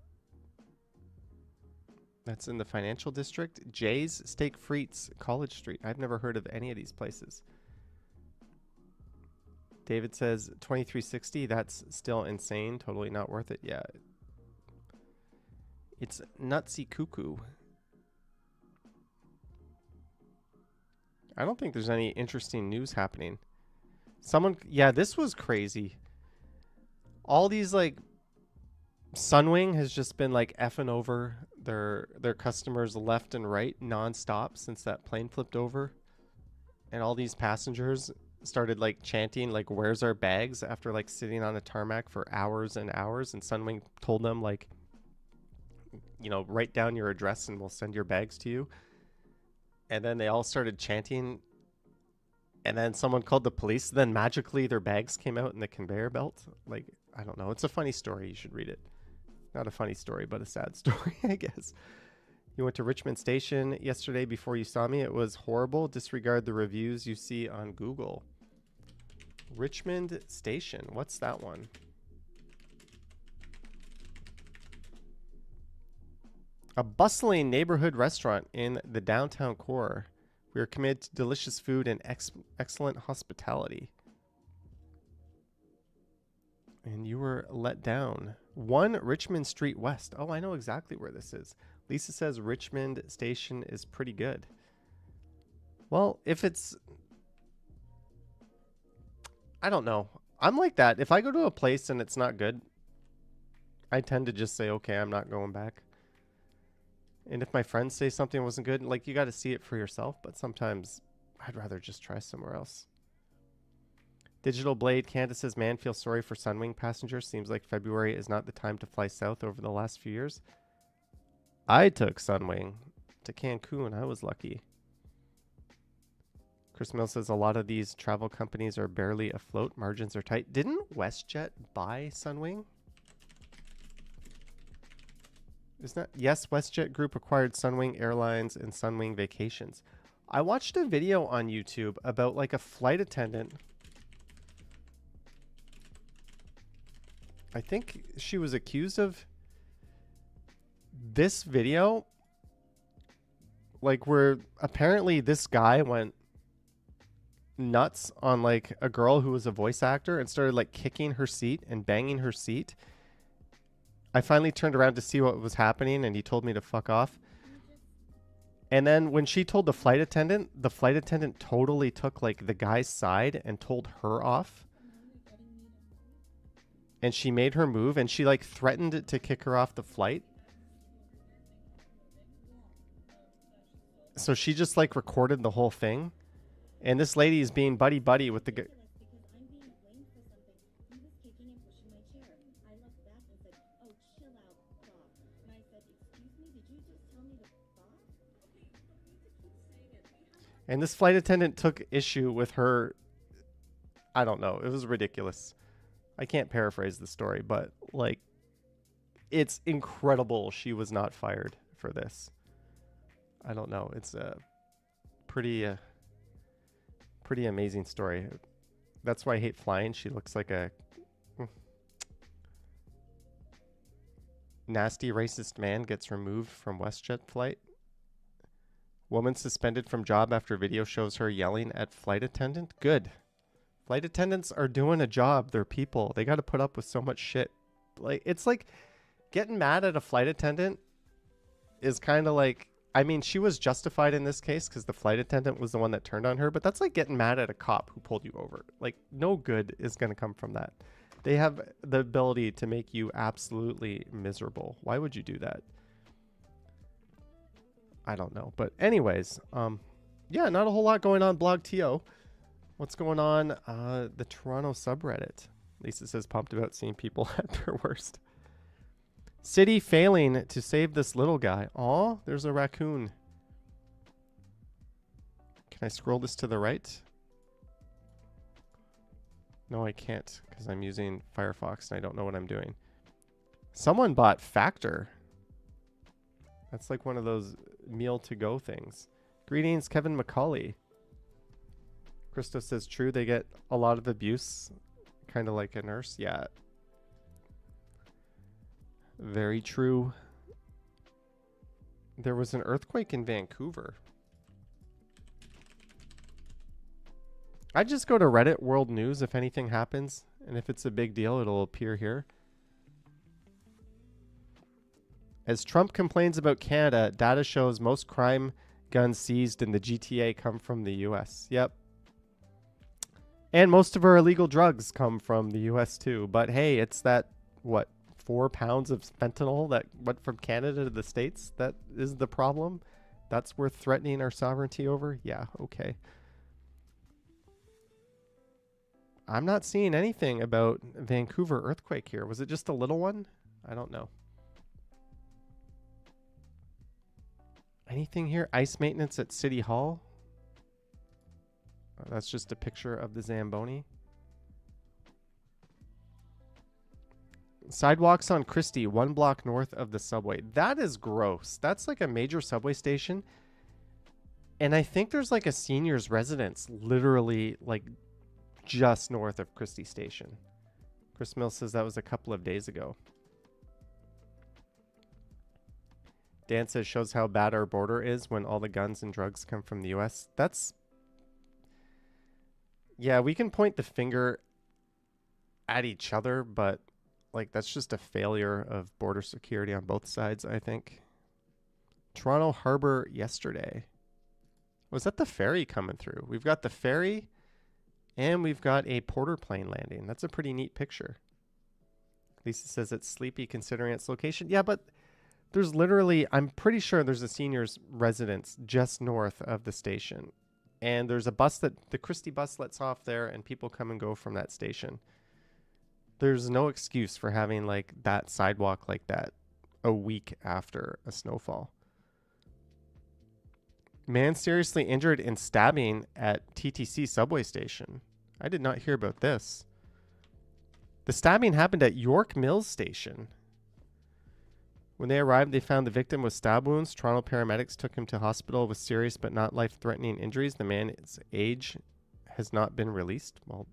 that's in the financial district. Jay's Steak Frites, College Street. I've never heard of any of these places. David says 2360, that's still insane, totally not worth it. Yeah, it's nutsy cuckoo. I don't think there's any interesting news happening. Yeah, this was crazy. All these like Sunwing has just been like effing over their customers left and right nonstop since that plane flipped over, and all these passengers started like chanting like "Where's our bags?" after like sitting on a tarmac for hours and hours, and Sunwing told them like, you know, write down your address and we'll send your bags to you. And then they all started chanting, and then someone called the police. Then magically their bags came out in the conveyor belt. Like, I don't know. It's a funny story. You should read it. Not a funny story, but a sad story, I guess. You went to Richmond Station yesterday before you saw me. It was horrible. Disregard the reviews you see on Google. Richmond Station. What's that one? A bustling neighborhood restaurant in the downtown core. We are committed to delicious food and excellent hospitality. And you were let down. 1 Richmond Street West. Oh, I know exactly where this is. Lisa says Richmond Station is pretty good. Well, if it's... I don't know. I'm like that. If I go to a place and it's not good, I tend to just say, okay, I'm not going back. And if my friends say something wasn't good, like, you got to see it for yourself. But sometimes I'd rather just try somewhere else. Digital Blade Candace says, man, feel sorry for Sunwing passengers. Seems like February is not the time to fly south over the last few years. I took Sunwing to Cancun. I was lucky. Chris Mill says, a lot of these travel companies are barely afloat. Margins are tight. Didn't WestJet buy Sunwing? Isn't that? Yes, WestJet Group acquired Sunwing Airlines and Sunwing Vacations. I watched a video on YouTube about like a flight attendant. I think she was accused of this video, like, where apparently this guy went nuts on like a girl who was a voice actor and started like kicking her seat and banging her seat. I finally turned around to see what was happening, and he told me to fuck off. And then when she told the flight attendant totally took like the guy's side and told her off. And she made her move, and she like threatened to kick her off the flight. So she just like recorded the whole thing. And this lady is being buddy-buddy with the guy. And this flight attendant took issue with her. I don't know. It was ridiculous. I can't paraphrase the story, but like, it's incredible she was not fired for this. I don't know. It's a pretty amazing story. That's why I hate flying. She looks like a nasty racist man gets removed from WestJet flight. Woman suspended from job after video shows her yelling at flight attendant. Good. Flight attendants are doing a job. They're people. They got to put up with so much shit. Like, it's like getting mad at a flight attendant is kind of like, I mean, she was justified in this case because the flight attendant was the one that turned on her, but that's like getting mad at a cop who pulled you over. Like, no good is going to come from that. They have the ability to make you absolutely miserable. Why would you do that? I don't know. But anyways, Yeah, not a whole lot going on Blog TO. What's going on? The Toronto subreddit. Lisa says pumped about seeing people at their worst. City failing to save this little guy. Aw, there's a raccoon. Can I scroll this to the right? No, I can't because I'm using Firefox and I don't know what I'm doing. Someone bought Factor. That's like one of those meal to go things. Greetings, Kevin McCauley. Christo says true. They get a lot of abuse, kind of like a nurse. Yeah. Very true. There was an earthquake in Vancouver. I just go to Reddit World News if anything happens. And if it's a big deal, it'll appear here. As Trump complains about Canada, data shows most crime guns seized in the GTA come from the U.S. Yep. And most of our illegal drugs come from the U.S. too. But hey, it's that, what, 4 pounds of fentanyl that went from Canada to the States? That is the problem? That's worth threatening our sovereignty over? Yeah, okay. I'm not seeing anything about Vancouver earthquake here. Was it just a little one? I don't know. Anything here? Ice maintenance at City Hall? Oh, that's just a picture of the Zamboni. Sidewalks on Christie, 1 block north of the subway. That is gross. That's like a major subway station. And I think there's like a senior's residence literally like just north of Christie Station. Chris Mills says that was a couple of days ago. Dan says shows how bad our border is when all the guns and drugs come from the U.S. That's... Yeah, we can point the finger at each other, but like that's just a failure of border security on both sides, I think. Toronto Harbor yesterday. Was that the ferry coming through? We've got the ferry and we've got a porter plane landing. That's a pretty neat picture. Lisa says it's sleepy considering its location. Yeah, but there's literally, I'm pretty sure there's a senior's residence just north of the station. And there's a bus that, the Christie bus lets off there and people come and go from that station. There's no excuse for having like that sidewalk like that a week after a snowfall. Man seriously injured in stabbing at TTC subway station. I did not hear about this. The stabbing happened at York Mills Station. When they arrived, they found the victim with stab wounds. Toronto paramedics took him to hospital with serious but not life-threatening injuries. The man's age has not been released. Well,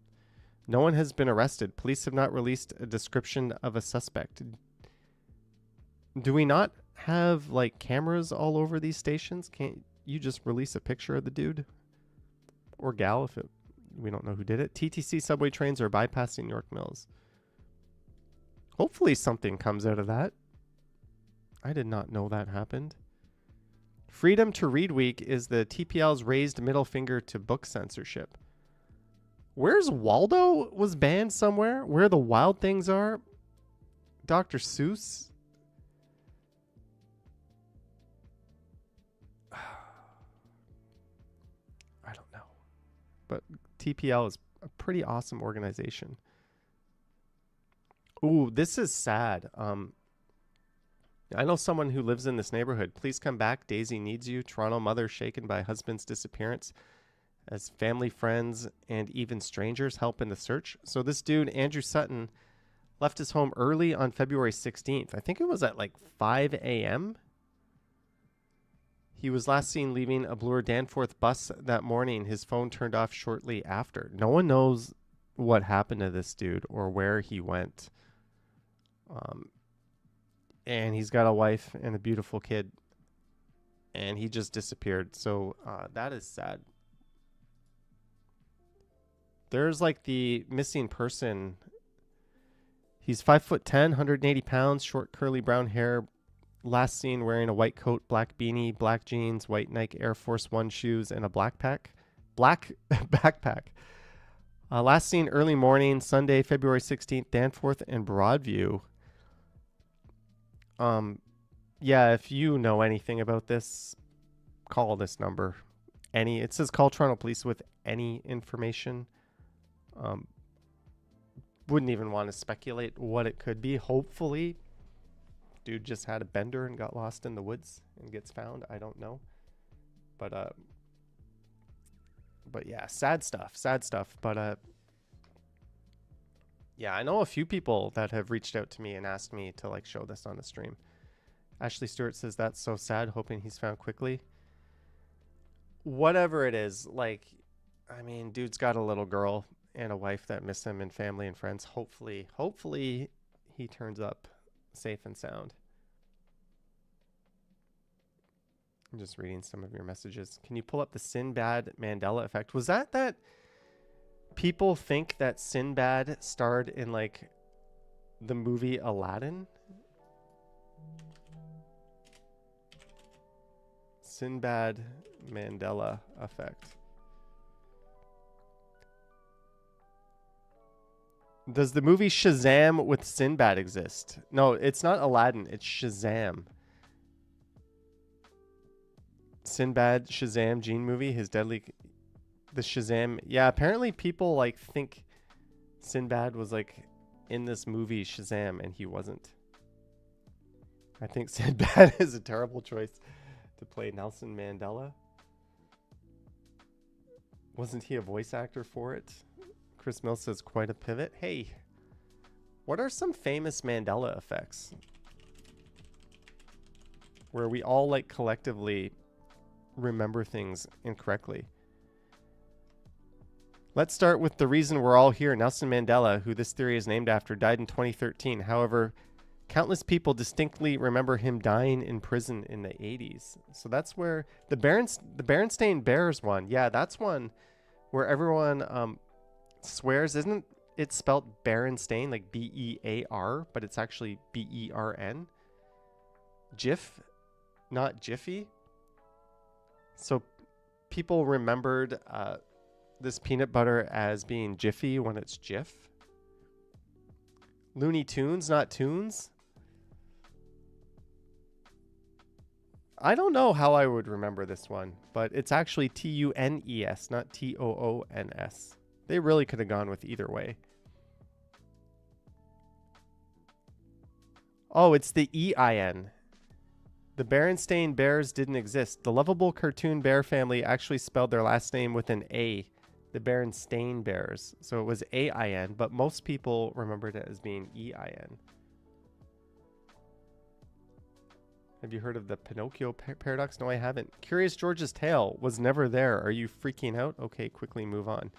no one has been arrested. Police have not released a description of a suspect. Do we not have like cameras all over these stations? Can't you just release a picture of the dude or gal if it, we don't know who did it? TTC subway trains are bypassing York Mills. Hopefully something comes out of that. I did not know that happened. Freedom to Read Week is the TPL's raised middle finger to book censorship. Where's Waldo was banned somewhere? Where the Wild Things Are? Dr. Seuss? I don't know. But TPL is a pretty awesome organization. Ooh, this is sad. I know someone who lives in this neighborhood. Please come back. Daisy needs you. Toronto mother shaken by husband's disappearance as family, friends, and even strangers help in the search. So this dude, Andrew Sutton, left his home early on February 16th. I think it was at like 5 a.m. He was last seen leaving a Bloor Danforth bus that morning. His phone turned off shortly after. No one knows what happened to this dude or where he went. And he's got a wife and a beautiful kid. And he just disappeared. So that is sad. There's like the missing person. He's 5'10", 180 pounds, short curly brown hair. Last seen wearing a white coat, black beanie, black jeans, white Nike Air Force One shoes, and a black backpack. Last seen early morning, Sunday, February 16th, Danforth and Broadview. Yeah, if you know anything about this, call this number. any. It says call Toronto Police with any information. Wouldn't even want to speculate what it could be. Hopefully, dude just had a bender and got lost in the woods and gets found. I don't know. But yeah, sad stuff. But yeah, I know a few people that have reached out to me and asked me to like show this on the stream. Ashley Stewart says that's so sad, hoping he's found quickly. Whatever it is, like, I mean, dude's got a little girl and a wife that miss him and family and friends. Hopefully he turns up safe and sound. I'm just reading some of your messages. Can you pull up the Sinbad Mandela effect? Was that people think that Sinbad starred in like the movie Aladdin? Sinbad Mandela effect. Does the movie Shazam with Sinbad exist? No, it's not Aladdin. It's Shazam. Sinbad, Shazam, Gene movie, his deadly... The Shazam... Yeah, apparently people, like, think Sinbad was, like, in this movie Shazam, and he wasn't. I think Sinbad is a terrible choice to play Nelson Mandela. Wasn't he a voice actor for it? Chris Mills says, quite a pivot. Hey, what are some famous Mandela effects? Where we all, like, collectively remember things incorrectly. Let's start with the reason we're all here. Nelson Mandela, who this theory is named after, died in 2013. However, countless people distinctly remember him dying in prison in the 80s. So that's where the Berenstain Bears one. Yeah, that's one where everyone swears. Isn't it spelled Berenstain, like B-E-A-R, but it's actually B-E-R-N? Jif, not Jiffy. So people remembered this peanut butter as being Jiffy when it's Jif. Looney Tunes, not Tunes. I don't know how I would remember this one, but it's actually T-U-N-E-S, not T-O-O-N-S. They really could have gone with either way. Oh, it's the E-I-N. The Berenstain Bears didn't exist. The lovable cartoon bear family actually spelled their last name with an A. The Berenstain Bears. So it was A-I-N, but most people remembered it as being E-I-N. Have you heard of the Pinocchio paradox? No, I haven't. Curious George's tale was never there. Are you freaking out? Okay, quickly move on.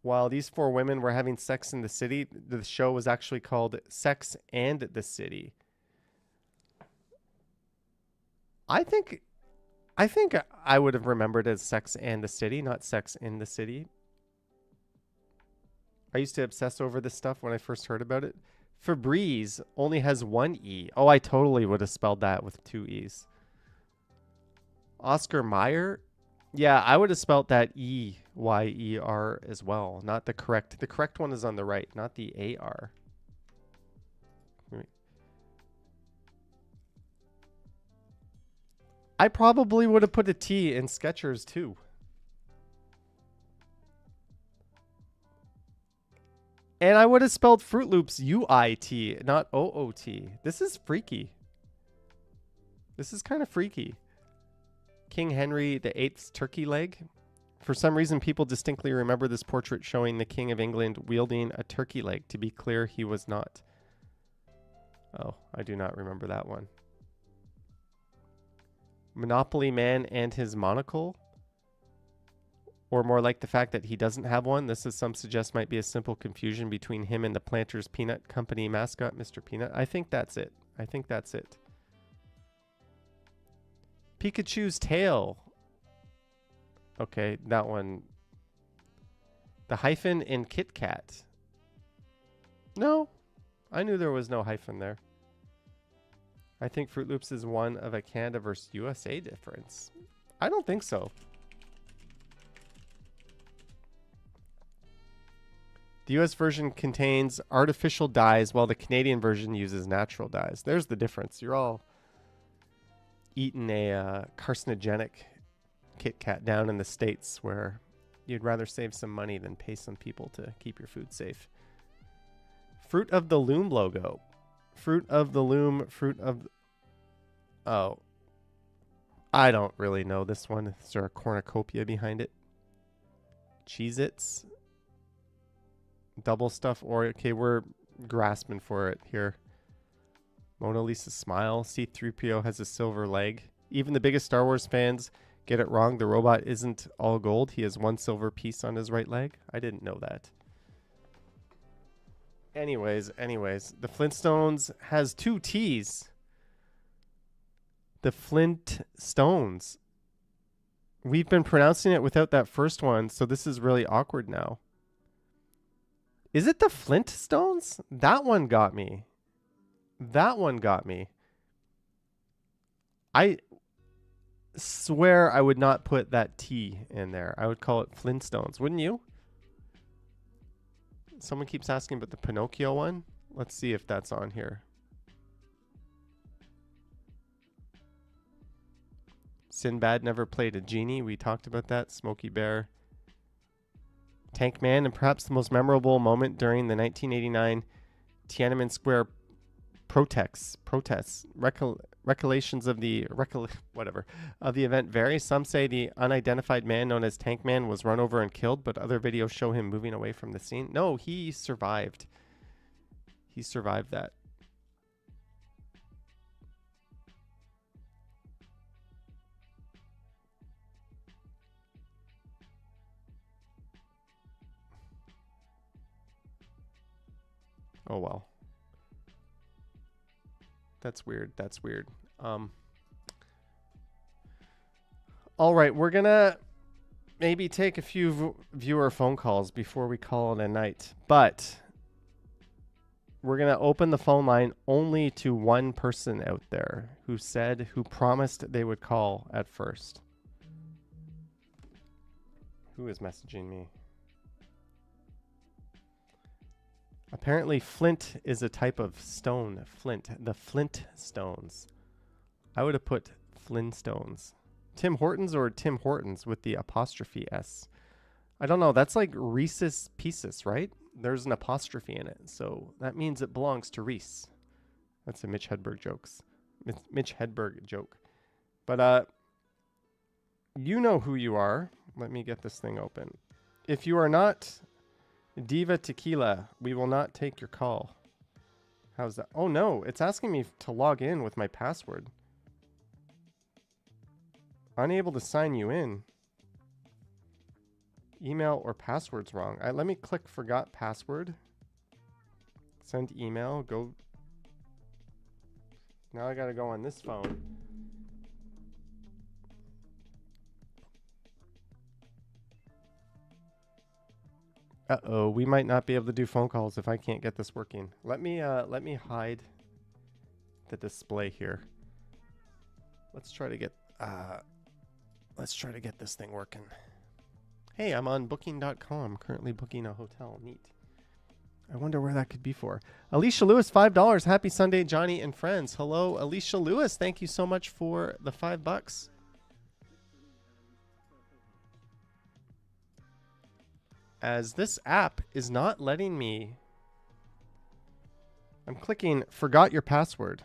While these four women were having sex in the city, the show was actually called Sex and the City. I think I would have remembered it as Sex and the City, not Sex in the City. I used to obsess over this stuff when I first heard about it. Febreze only has one E. Oh, I totally would have spelled that with two E's. Oscar Mayer? Yeah, I would have spelled that E-Y-E-R as well. Not the correct. The correct one is on the right, not the A-R. I probably would have put a T in Skechers too. And I would have spelled Fruit Loops U-I-T, not O-O-T. This is freaky. This is kind of freaky. King Henry VIII's turkey leg. For some reason, people distinctly remember this portrait showing the King of England wielding a turkey leg. To be clear, he was not. Oh, I do not remember that one. Monopoly Man and his monocle. Or more like the fact that he doesn't have one. This, as some suggest, might be a simple confusion between him and the Planters Peanut Company mascot, Mr. Peanut. I think that's it. I think that's it. Pikachu's tail. Okay, that one. The hyphen in Kit Kat. No, I knew there was no hyphen there. I think Fruit Loops is one of a Canada versus USA difference. I don't think so. The US version contains artificial dyes while the Canadian version uses natural dyes. There's the difference. You're all eaten a carcinogenic Kit Kat down in the States where you'd rather save some money than pay some people to keep your food safe. Fruit of the Loom logo. Fruit of the Loom, fruit of... Oh. I don't really know this one. Is there a cornucopia behind it? Cheez-Its. Double stuff Oreo. Okay, we're grasping for it here. Mona Lisa smile. C-3PO has a silver leg. Even the biggest Star Wars fans get it wrong. The robot isn't all gold. He has one silver piece on his right leg. I didn't know that. Anyways. The Flintstones has 2 T's. The Flintstones. We've been pronouncing it without that first one, so this is really awkward now. Is it the Flintstones? That one got me. I swear I would not put that T in there. I would call it Flintstones. Wouldn't you? Someone keeps asking about the Pinocchio one. Let's see if that's on here. Sinbad never played a genie. We talked about that. Smokey Bear. Tank Man, and perhaps the most memorable moment during the 1989 Tiananmen Square protests. Recollections of the event vary. Some say the unidentified man known as Tank Man was run over and killed, but other videos show him moving away from the scene. No, he survived. He survived that. Oh well. That's weird. All right, we're gonna maybe take a few viewer phone calls before we call it a night, but we're gonna open the phone line only to one person out there who promised they would call at first. Who is messaging me? Apparently, flint is a type of stone. Flint. The Flintstones. I would have put Flintstones. Tim Hortons or Tim Hortons with the apostrophe S. I don't know. That's like Reese's Pieces, right? There's an apostrophe in it. So that means it belongs to Reese. That's a Mitch Hedberg joke. But you know who you are. Let me get this thing open. If you are not Diva Tequila, we will not take your call. How's that? Oh no, it's asking me to log in with my password. Unable to sign you in. Email or password's wrong. Let me click forgot password. Send email. Go. Now I gotta go on this phone. Uh-oh, we might not be able to do phone calls if I can't get this working. Let me hide the display here. Let's try to get this thing working. Hey, I'm on booking.com, currently booking a hotel. Neat. I wonder where that could be for. Alicia Lewis, $5. Happy Sunday, Johnny and friends. Hello, Alicia Lewis. Thank you so much for the $5. As this app is not letting me. I'm clicking forgot your password.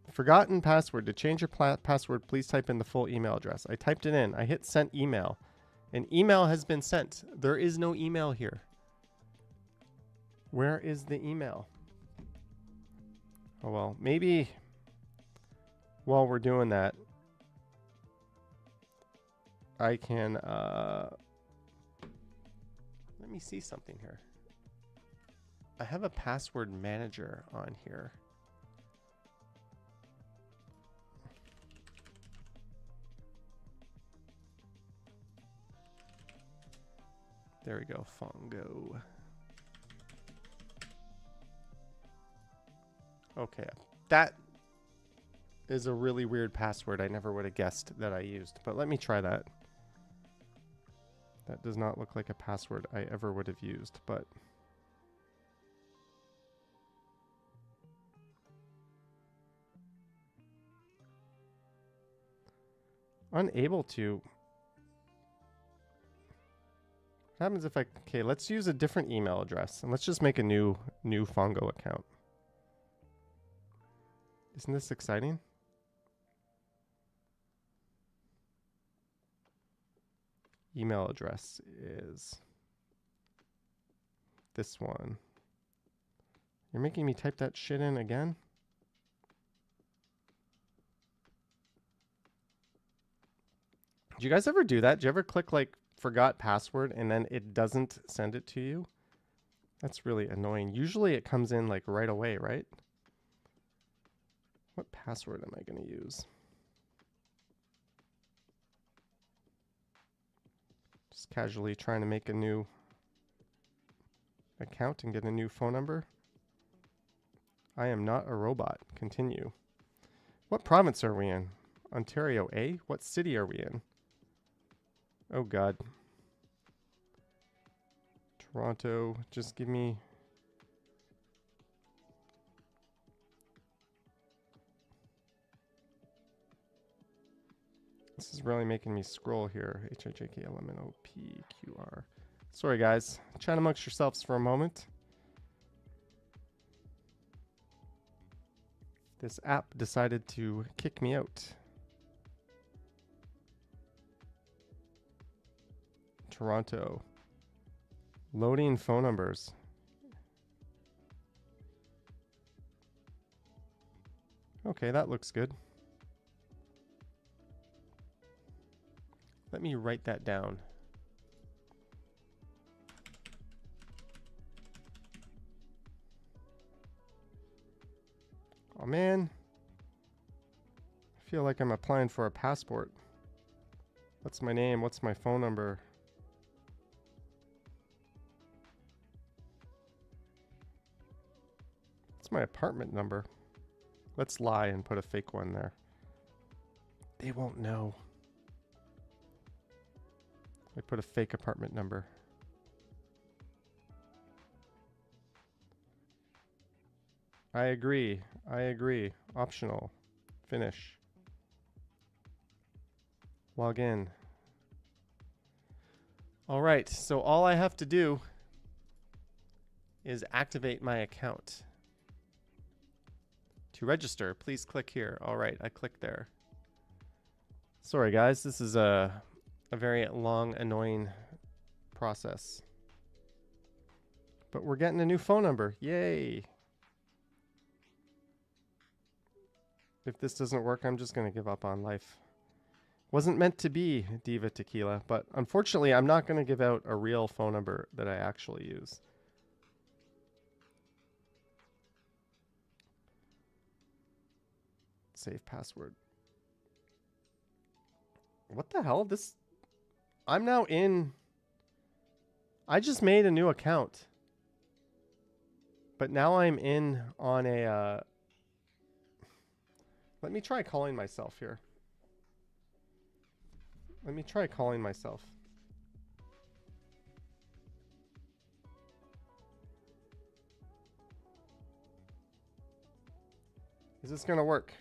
Forgotten password. To change your password, please type in the full email address. I typed it in. I hit sent email. An email has been sent. There is no email here. Where is the email? Oh well, maybe while we're doing that, I can let me see something here. I have a password manager on here. There we go, Fongo. Okay, that is a really weird password. I never would have guessed that I used, but let me try that. That does not look like a password I ever would have used, but Unable to. What happens if I... Okay, let's use a different email address. And let's just make a new Fongo account. Isn't this exciting? Email address is this one. You're making me type that shit in again? Do you guys ever do that? Do you ever click like forgot password and then it doesn't send it to you? That's really annoying. Usually it comes in like right away, right? What password am I going to use? Just casually trying to make a new account and get a new phone number. I am not a robot. Continue. What province are we in? Ontario, eh? What city are we in? Oh, God. Toronto. Just give me... This is really making me scroll here. HIJKLMNOPQR. Sorry, guys. Chat amongst yourselves for a moment. This app decided to kick me out. Toronto. Loading phone numbers. Okay, that looks good. Let me write that down. Oh man. I feel like I'm applying for a passport. What's my name? What's my phone number? What's my apartment number? Let's lie and put a fake one there. They won't know. I put a fake apartment number. I agree. I agree. Optional. Finish. Log in. All right. So all I have to do is activate my account. To register, please click here. All right. I clicked there. Sorry, guys. This is a very long, annoying process. But we're getting a new phone number. Yay. If this doesn't work, I'm just going to give up on life. Wasn't meant to be, Diva Tequila, but unfortunately, I'm not going to give out a real phone number that I actually use. Save password. What the hell? I'm now in... I just made a new account. But now I'm in on a... Let me try calling myself here. Let me try calling myself. Is this going to work?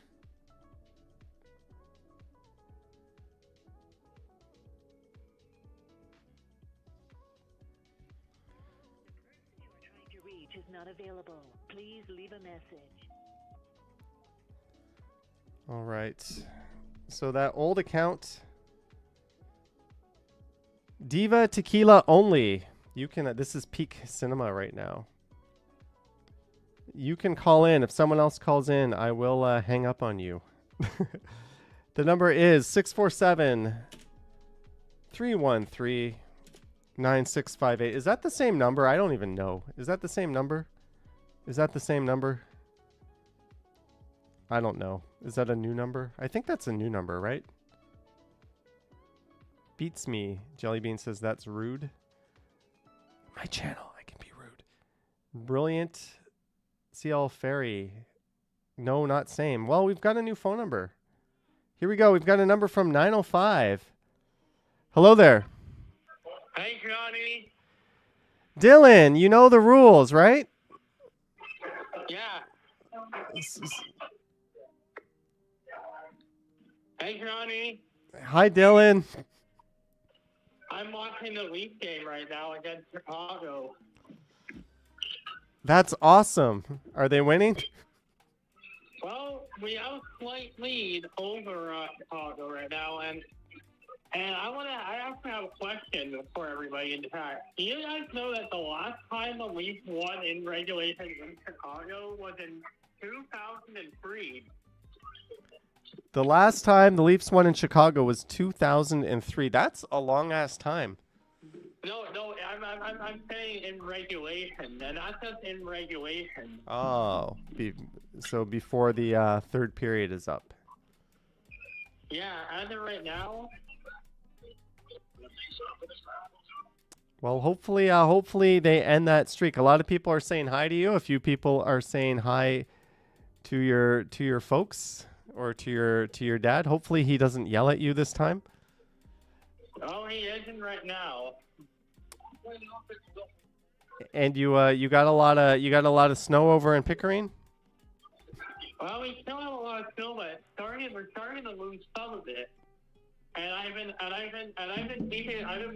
Is not available. Please leave a message. All right. So that old account, Diva Tequila only. You can. This is peak cinema right now. You can call in. If someone else calls in, I will hang up on you. The number is 647-313-9658. Is that the same number? I don't even know. Is that the same number? Is that the same number? I don't know. Is that a new number? I think that's a new number, right? Beats me. Jellybean says that's rude. My channel, I can be rude. Brilliant. CL Ferry. No, not same. Well, we've got a new phone number. Here we go. We've got a number from 905. Hello there. Hey, Johnny. Dylan, you know the rules, right? Yeah. Hey, Johnny. Hi, Dylan. I'm watching the Leaf game right now against Chicago. That's awesome. Are they winning? Well, we have a slight lead over Chicago right now, and I actually have a question for everybody in chat. Do you guys know that the last time the Leafs won in regulation in Chicago was in 2003? The last time the Leafs won in Chicago was 2003. That's a long ass time. No, I'm saying in regulation, and not just in regulation. Oh, so before the third period is up. Yeah, as of right now. Well, hopefully they end that streak. A lot of people are saying hi to you. A few people are saying hi to your folks or to your dad. Hopefully he doesn't yell at you this time. Oh, he isn't right now. And you got a lot of snow over in Pickering? Well, we still have a lot of snow, but we're starting to lose some of it. And I've been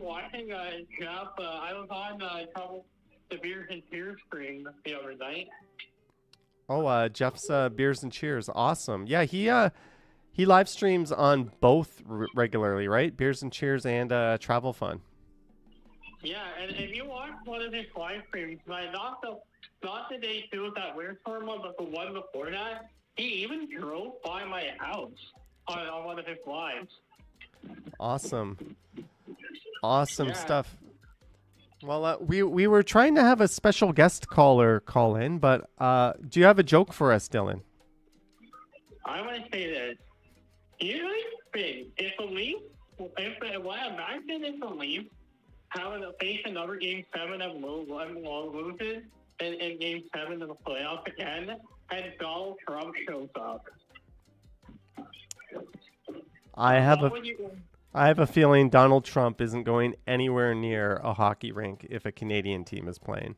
watching Jeff. I was on the Beers and Cheers stream the other night. Oh, Jeff's Beers and Cheers, awesome. Yeah, he live streams on both regularly, right? Beers and Cheers and Travel Fun. Yeah, and if you watch one of his live streams, not the day two of that weird storm one, but the one before that, he even drove by my house on one of his lives. Awesome Yeah. stuff. Well, we were trying to have a special guest caller call in, but do you have a joke for us, Dylan? I want to say this. Do you guys think if the Leafs, imagine if the Leafs having to face another Game 7 of loses in Game 7 of the playoffs again, and Donald Trump shows up? I have a feeling Donald Trump isn't going anywhere near a hockey rink if a Canadian team is playing.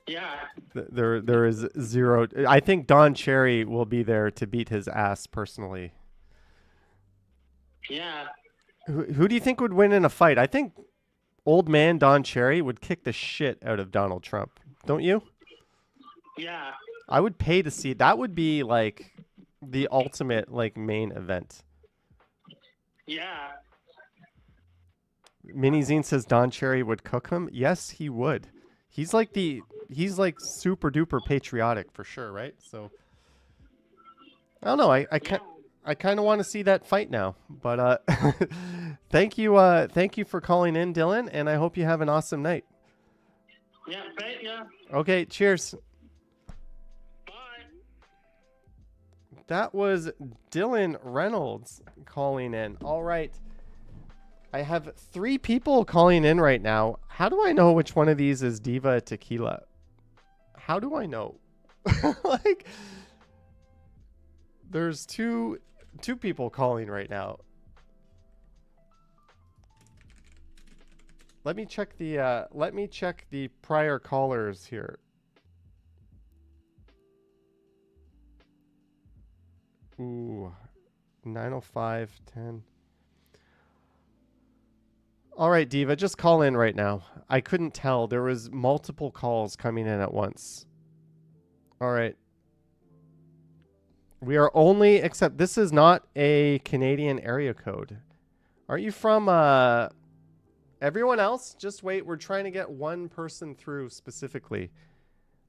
Yeah. There is zero. I think Don Cherry will be there to beat his ass personally. Yeah. Who do you think would win in a fight? I think old man Don Cherry would kick the shit out of Donald Trump. Don't you? Yeah. I would pay to see. That would be like the ultimate like main event. Yeah. Mini Zine says Don Cherry would cook him. Yes, he would. He's like super duper patriotic for sure, right? So I don't know. I kind of want to see that fight now. But thank you for calling in, Dylan, and I hope you have an awesome night. Yeah, thank you. Okay, cheers. Bye. That was Dylan Reynolds calling in. All right. I have 3 people calling in right now. How do I know which one of these is Diva Tequila? How do I know? Like, there's two people calling right now. Let me check the prior callers here. Ooh, 90510. All right, Diva, just call in right now. I couldn't tell. There was multiple calls coming in at once. All right. We are only, except this is not a Canadian area code. Aren't you from, everyone else? Just wait. We're trying to get one person through specifically.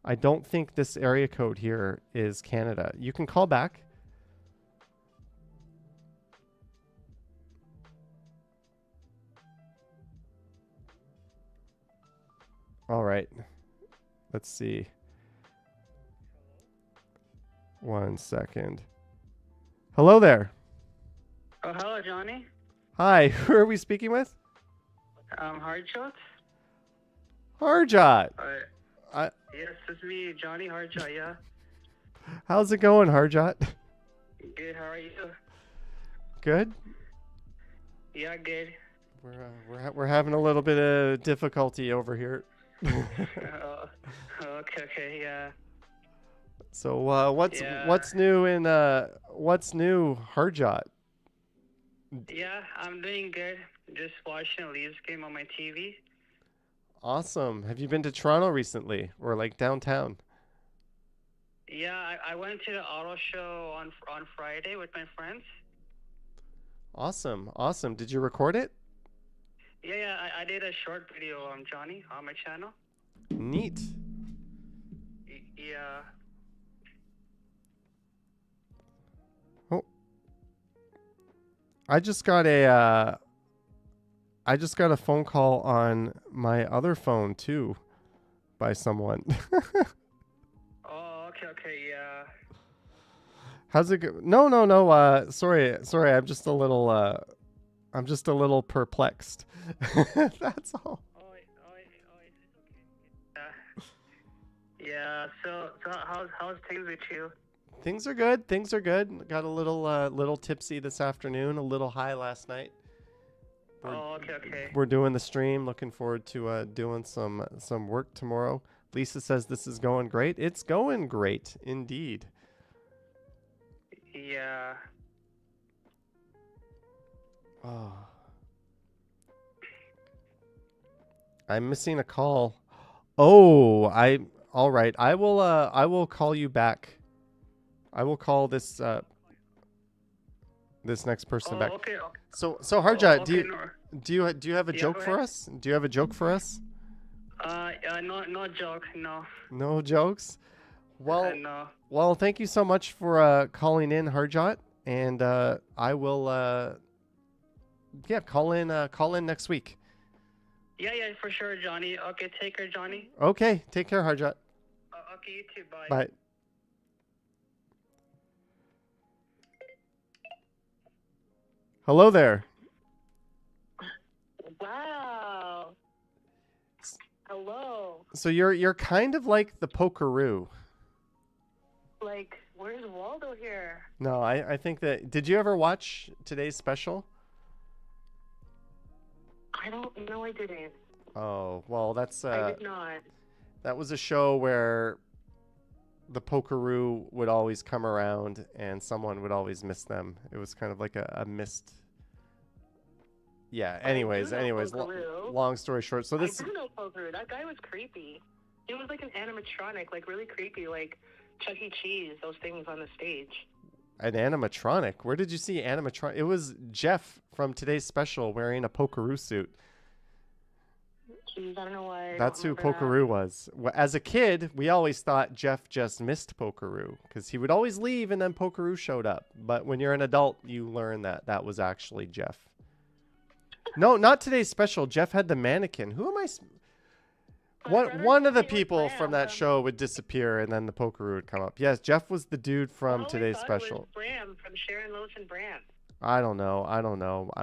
I don't think this area code here is Canada. You can call back. All right. Let's see. 1 second. Hello there. Oh, hello, Johnny. Hi. Who are we speaking with? Hardshot? Harjot. Yes, it's me, Johnny Hardshot, yeah. How's it going, Harjot? Good, how are you? Good. Yeah, good. We're having a little bit of difficulty over here. Okay, yeah. So what's new, Harjot? Yeah, I'm doing good. Just watching a Leafs game on my TV. Awesome. Have you been to Toronto recently or like downtown? Yeah, I went to the auto show on Friday with my friends. Awesome. Awesome. Did you record it? Yeah, I did a short video, Johnny, on my channel. Neat. Yeah. Oh. I just got a phone call on my other phone too by someone. Oh, okay, yeah. How's it go? No. Sorry. I'm just a little perplexed. That's all. Oh, it's okay. Yeah. So how's things with you? Things are good. Got a little tipsy this afternoon, a little high last night. Oh, okay. We're doing the stream. Looking forward to doing some work tomorrow. Lisa says this is going great. It's going great indeed. Yeah. Oh. I'm missing a call. Oh, all right. I will call you back. I will call this next person back. Okay. So Harjat, okay, do you have a joke for us? Do you have a joke for us? No joke, no. No jokes? Well, No. well, thank you so much for calling in, Harjat, and I will call in next week. Yeah, for sure, Johnny. Okay, take care, Johnny. Okay, take care, Harjat. Okay, you too. Bye. Bye. Hello there. Wow. Hello. So you're kind of like the Pokeroo. Like, where's Waldo here? No, I think that. Did you ever watch today's special? I don't know. I didn't. Oh, well, that's I did not. that was a show where the Pokeroo would always come around and someone would always miss them. It was kind of like a missed. Yeah. Anyways, Pokeroo. long story short. So this. I do know Pokeroo. That guy was creepy. He was like an animatronic, like really creepy, like Chuck E. Cheese. Those things on the stage. An animatronic? Where did you see animatronic? It was Jeff from today's special wearing a Pokeroo suit. Jeez, I don't know why. That's who Pokeroo was. As a kid, we always thought Jeff just missed Pokeroo because he would always leave and then Pokeroo showed up. But when you're an adult, you learn that that was actually Jeff. No, not today's special. Jeff had the mannequin. Who am I? One of the people from that show would disappear and then the Pokeroo would come up. Yes, Jeff was the dude from today's special. It was Bram from Sharon Lois and Bram. I don't know. I don't know.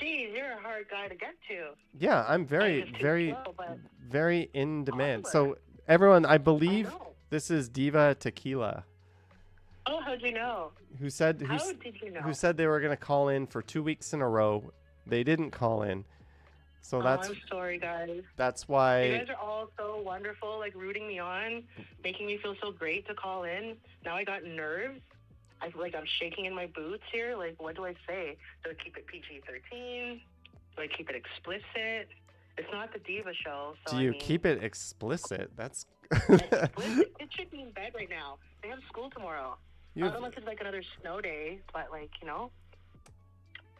Jeez, you're a hard guy to get to. Yeah, I'm very in demand. So everyone, I believe this is Diva Tequila. Oh, how'd you know? Who said they were going to call in for 2 weeks in a row. They didn't call in. So that's. I'm sorry, guys. That's why. You guys are all so wonderful, like rooting me on, making me feel so great to call in. Now I got nerves. I feel like I'm shaking in my boots here. Like, what do I say? Do I keep it PG-13? Do I keep it explicit? It's not the Diva show. So do you keep it explicit? That's. Explicit? It should be in bed right now. They have school tomorrow. Unless it's like another snow day, but like, you know.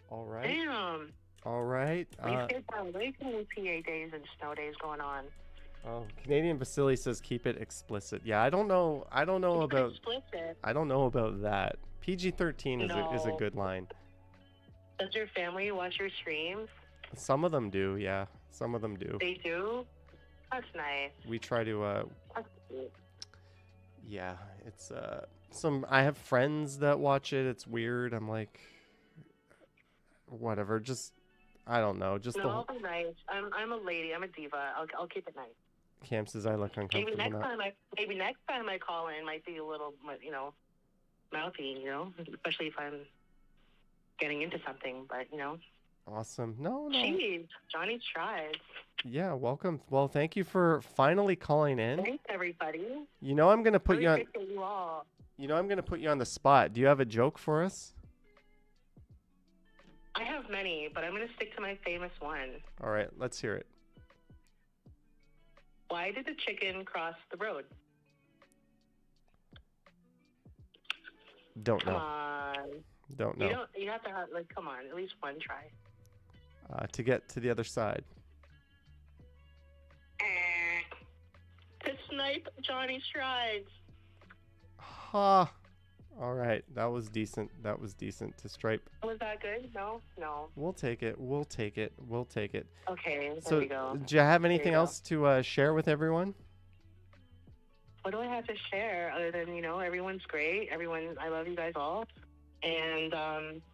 All right. Damn. All right. These kids have way too many PA days and snow days going on. Oh, Canadian Vasily says keep it explicit. Yeah, I don't know about explicit. I don't know about that. PG-13 is a good line. Does your family watch your streams? Some of them do, yeah. Some of them do. They do? That's nice. We try to That's cute. yeah, it's I have friends that watch it. It's weird. I'm like whatever, just I don't know. Just I'll be nice. I'm a lady. I'm a diva. I'll keep it nice. Cam says I look uncomfortable. Maybe next time I call in might be a little, mouthy, especially if I'm getting into something. But Awesome. No. Jeez, Johnny tries. Yeah, welcome. Well, thank you for finally calling in. Thanks, everybody. I'm gonna put you on. You all. I'm gonna put you on the spot. Do you have a joke for us? I have many, but I'm going to stick to my famous one. All right, let's hear it. Why did the chicken cross the road? Don't Come know. on. Don't know. You have to have, like, come on, at least one try. To get to the other side. To snipe Johnny Strides. Ha. All right, that was decent. That was decent to stripe. Was that good? No? No. We'll take it. We'll take it. We'll take it. Okay, there So, we go. do you have anything go. else to share with everyone? What do I have to share other than, everyone's great. I love you guys all. And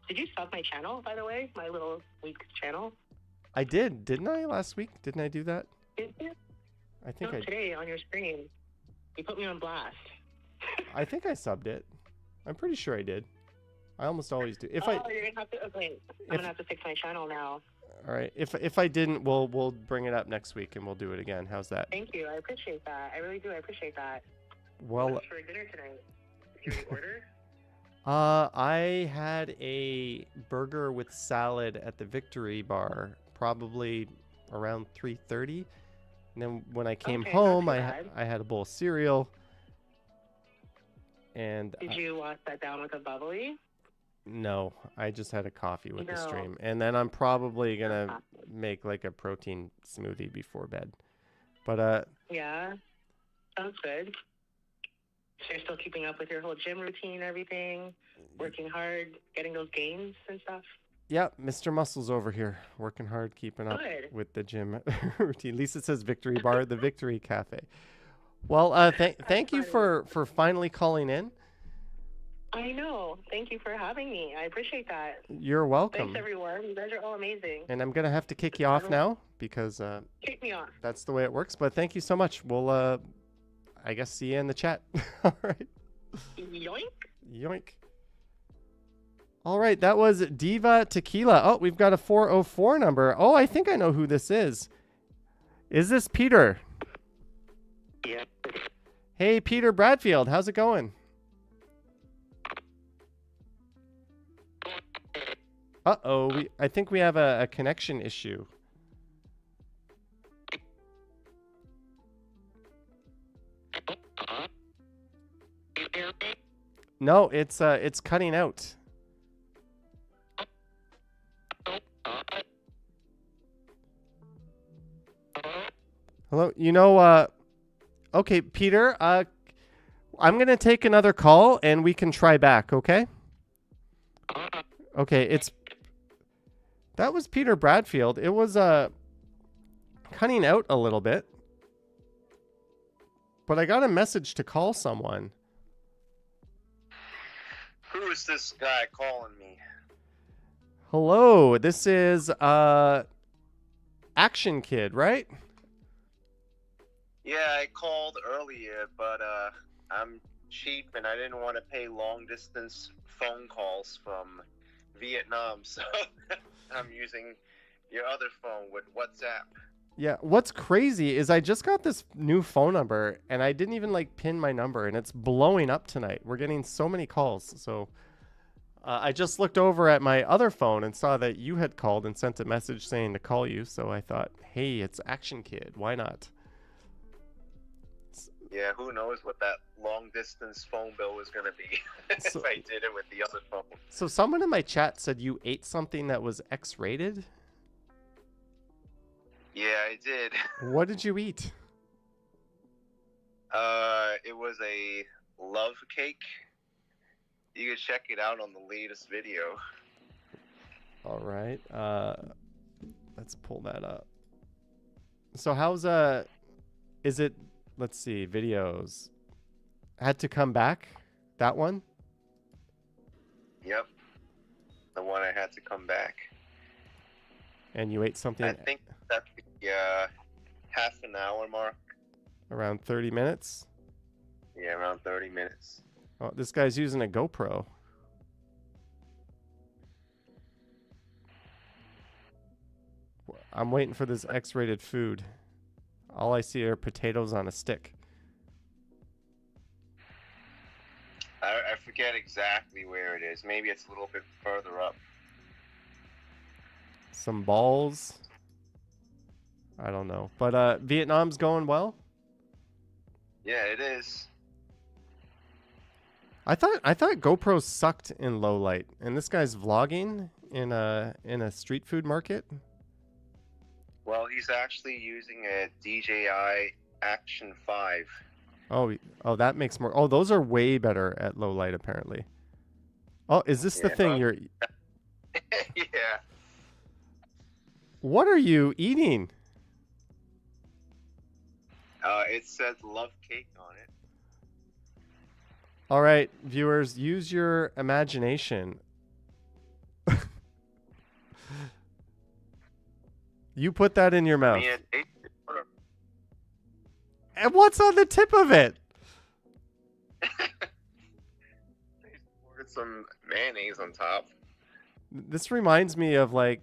did you sub my channel, by the way? My little week channel? I did, didn't I, last week? Didn't I do that? Did you? I think No, I today on your screen. You put me on blast. I think I subbed it. I'm pretty sure I did. I almost always do. you're gonna have to. Okay, I'm gonna have to fix my channel now. All right. If I didn't, we'll bring it up next week and we'll do it again. How's that? Thank you. I appreciate that. I really do. I appreciate that. Well, What's for dinner tonight? Did you order? I had a burger with salad at the Victory Bar, probably around 3:30. And then when I came Okay, home, not I too bad. had a bowl of cereal. And Did you wash that down with a bubbly? no, I just had a coffee with the No. stream. And then I'm probably gonna make like a protein smoothie before bed. But Yeah. Sounds good. So you're still keeping up with your whole gym routine and everything, working hard, getting those gains and stuff? yeah, Mr. Muscles over here, working hard, keeping up Good. with the gym routine. Lisa says Victory Bar, the Victory Cafe. Well, thank you for finally calling in. I know. Thank you for having me. I appreciate that. You're welcome. Thanks, everyone. You guys are all amazing. And I'm gonna have to kick you off now because Kick me off. that's the way it works. But thank you so much. We'll I guess see you in the chat. All right. Yoink. Yoink. All right, that was Diva Tequila. Oh, we've got a 404 number. Oh, I think I know who this is. Is this Peter? Yeah. Hey, Peter Bradfield. How's it going? Uh-oh, I think we have a connection issue. No, it's cutting out. Hello, okay, Peter, I'm going to take another call and we can try back, okay? Okay, that was Peter Bradfield. It was cutting out a little bit. But I got a message to call someone. Who is this guy calling me? Hello, this is Action Kid, right? Yeah, I called earlier, but I'm cheap and I didn't want to pay long distance phone calls from Vietnam, so I'm using your other phone with WhatsApp. Yeah, what's crazy is I just got this new phone number and I didn't even pin my number and it's blowing up tonight. We're getting so many calls. So I just looked over at my other phone and saw that you had called and sent a message saying to call you. So I thought, hey, it's Action Kid. Why not? Yeah, who knows what that long distance phone bill was going to be if I did it with the other phone. So someone in my chat said you ate something that was X-rated? Yeah, I did. What did you eat? It was a love cake. You can check it out on the latest video. All right. Let's pull that up. So how's is it, let's see, videos. Had to come back? That one? Yep. The one I had to come back. And you ate something I think that's the half an hour mark. around 30 minutes? Yeah, around 30 minutes. Oh, this guy's using a GoPro. I'm waiting for this X-rated food. All I see are potatoes on a stick. I forget exactly where it is. Maybe it's a little bit further up. some balls. I don't know. But Vietnam's going well? Yeah, it is. I thought GoPros sucked in low light, and this guy's vlogging in a street food market. Well, he's actually using a DJI Action 5. Oh, that makes more. Oh, those are way better at low light, apparently. Oh, is this the thing you're? Yeah. What are you eating? It says love cake on it. All right, viewers, use your imagination. You put that in your mouth. And what's on the tip of it? They poured some mayonnaise on top. This reminds me of like,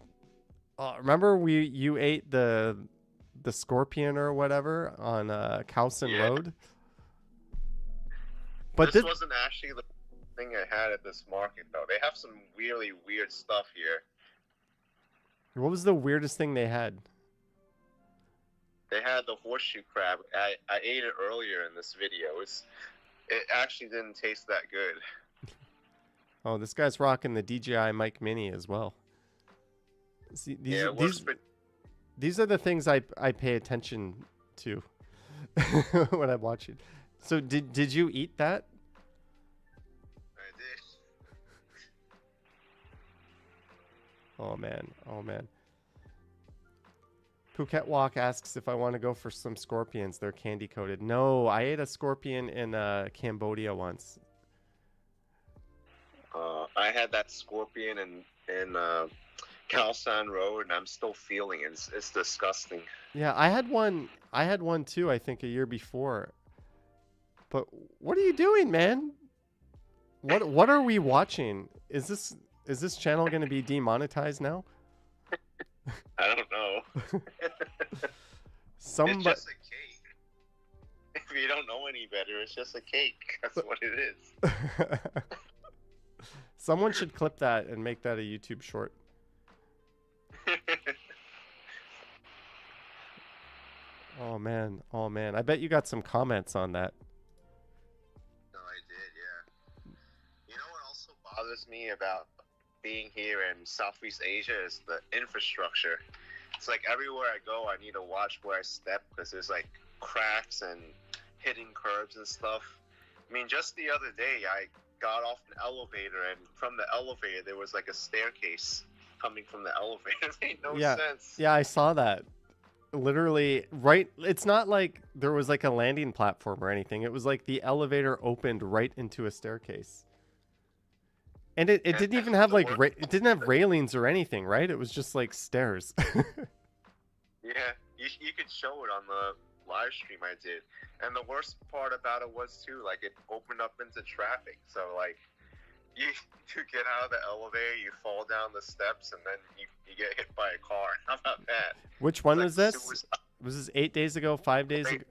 remember you ate the scorpion or whatever on Cowson Road? But this wasn't actually the thing I had at this market, though. They have some really weird stuff here. What was the weirdest thing they had? They had the horseshoe crab. I ate it earlier in this video. It actually didn't taste that good. Oh, this guy's rocking the DJI Mic Mini as well. See, these are the things I pay attention to when I'm watching. So did you eat that? I did. Oh man. Phuket Walk asks if I want to go for some scorpions. They're candy coated. No, I ate a scorpion in Cambodia once. I had that scorpion in Khalsan Road, and I'm still feeling it. It's disgusting. Yeah, I had one too, I think a year before. But what are you doing, man? What are we watching? Is this channel going to be demonetized now? I don't know. It's just a cake. If you don't know any better, it's just a cake. That's what it is. Someone should clip that and make that a YouTube short. Oh man. I bet you got some comments on that. No, I did, yeah. You know what also bothers me about being here in Southeast Asia is the infrastructure. It's like everywhere I go, I need to watch where I step because there's like cracks and hitting curbs and stuff. I mean, just the other day, I got off an elevator, and from the elevator, there was like a staircase coming from the elevator. It made no sense. Yeah, I saw that. Literally, right? It's not like there was like a landing platform or anything. It was like the elevator opened right into a staircase. And it didn't even have like it didn't have railings or anything, right? It was just like stairs. Yeah, you could show it on the live stream I did. And the worst part about it was too, like it opened up into traffic. So like you get out of the elevator, you fall down the steps, and then you get hit by a car. How about that? Which one was this? Suicide. Was this 8 days ago, 5 days ago?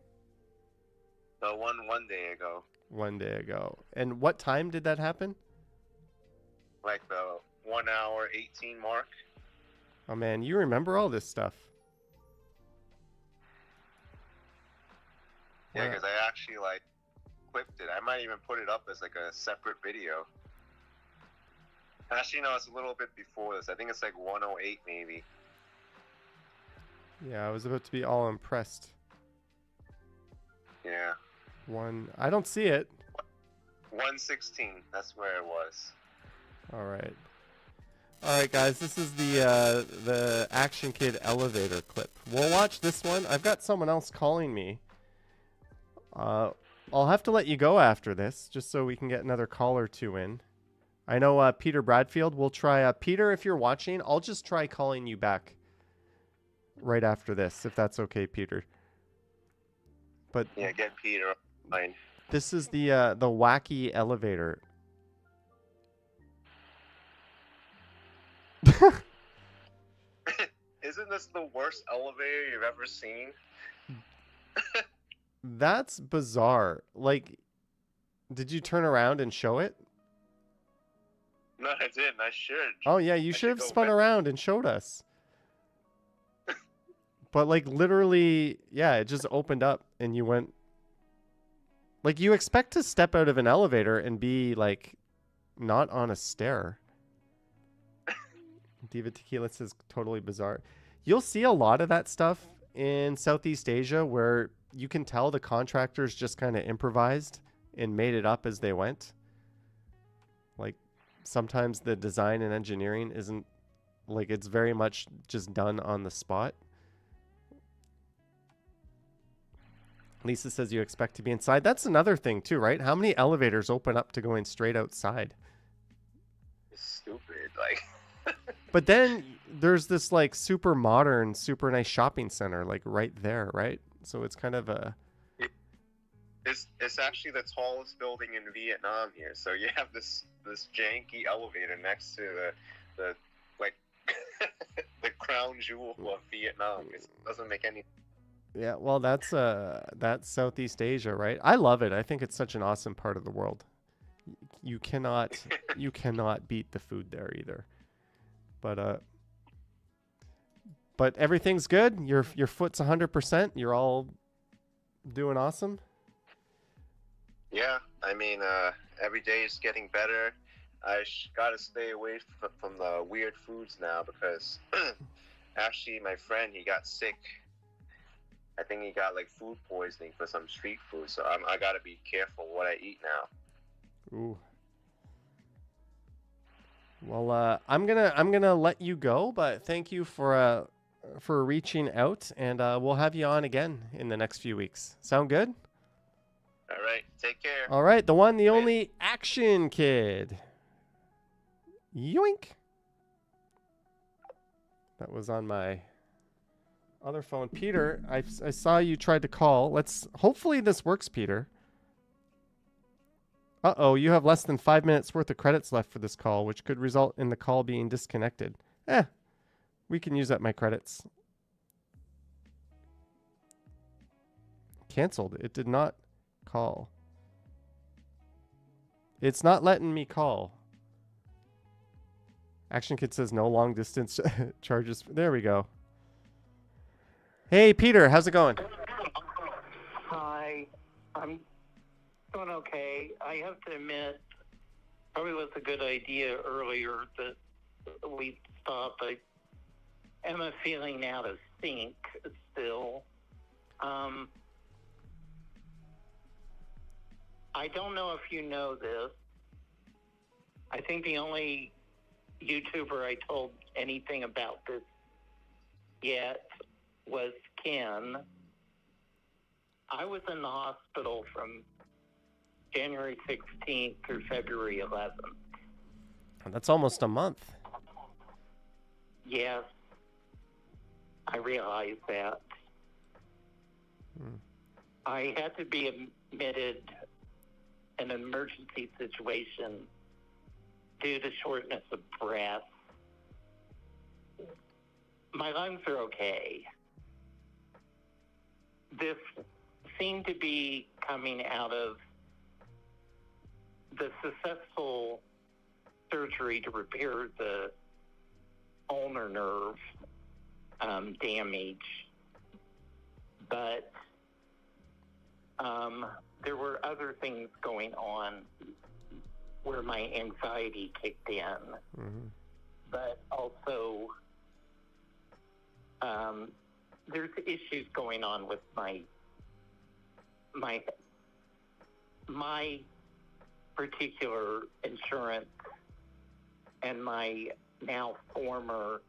The one day ago. 1 day ago. And what time did that happen? Like the 1 hour 18 mark. Oh man, you remember all this stuff. Yeah, because I actually like clipped it. I might even put it up as like a separate video. Actually, no, it's a little bit before this. I think it's like 108 maybe. Yeah, I was about to be all impressed. Yeah. I don't see it. 116. That's where it was. All right, guys. This is the Action Kid elevator clip. We'll watch this one. I've got someone else calling me. I'll have to let you go after this, just so we can get another call or two in. I know Peter Bradfield. We'll try. Peter, if you're watching, I'll just try calling you back right after this, if that's okay, Peter. But yeah, get Peter on the line. This is the wacky elevator. Isn't this the worst elevator you've ever seen? That's bizarre. Like, did you turn around and show it? No, I didn't. I should. Oh, yeah, you should have spun around and showed us. But like literally, yeah, it just opened up and you went. Like you expect to step out of an elevator and be like not on a stair. Diva Tequila says totally bizarre. You'll see a lot of that stuff in Southeast Asia where you can tell the contractors just kind of improvised and made it up as they went. Like sometimes the design and engineering isn't like it's very much just done on the spot. Lisa says you expect to be inside. That's another thing too, right? How many elevators open up to going straight outside? It's stupid. Like. But then there's this like super modern, super nice shopping center like right there, right? So it's kind of a. It's actually the tallest building in Vietnam here. So you have this janky elevator next to the like the crown jewel of Vietnam. It doesn't make any. Yeah, well, that's Southeast Asia, right? I love it. I think it's such an awesome part of the world. You cannot beat the food there either. But everything's good. Your foot's 100%. You're all doing awesome. Yeah, I mean, every day is getting better. I gotta stay away from the weird foods now because actually my friend, he got sick. I think he got like food poisoning for some street food, so I gotta be careful what I eat now. Ooh. Well, I'm gonna let you go, but thank you for reaching out, and we'll have you on again in the next few weeks. Sound good? All right, take care. All right, the one, the only Action Kid. Yoink. That was on my other phone. Peter, I saw you tried to call. Hopefully this works, Peter. Uh-oh, you have less than 5 minutes worth of credits left for this call, which could result in the call being disconnected. We can use up my credits. Canceled. It did not call. It's not letting me call. Action Kid says no long distance charges. There we go. Hey, Peter, how's it going? Hi, I'm doing okay. I have to admit, probably was a good idea earlier that we stopped. I am feeling out of sync still. I don't know if you know this. I think the only YouTuber I told anything about this yet was Ken. I was in the hospital from January 16th through February 11th. That's almost a month. Yes, I realize that. I had to be admitted in an emergency situation due to shortness of breath. My lungs are okay. This seemed to be coming out of the successful surgery to repair the ulnar nerve damage. But there were other things going on where my anxiety kicked in. Mm-hmm. But also, there's issues going on with my particular insurance and my now former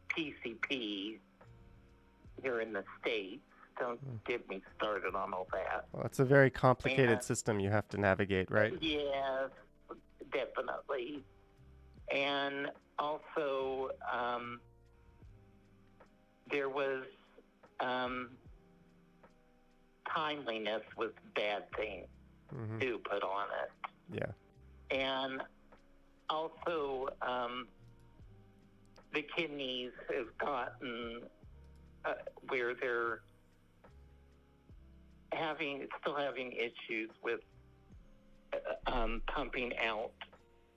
PCP here in the States. Don't get me started on all that. Well, it's a very complicated system you have to navigate, right? Yes, definitely. And also, there was timeliness was a bad thing to put on it. Yeah. And also, the kidneys have gotten where they're still having issues with pumping out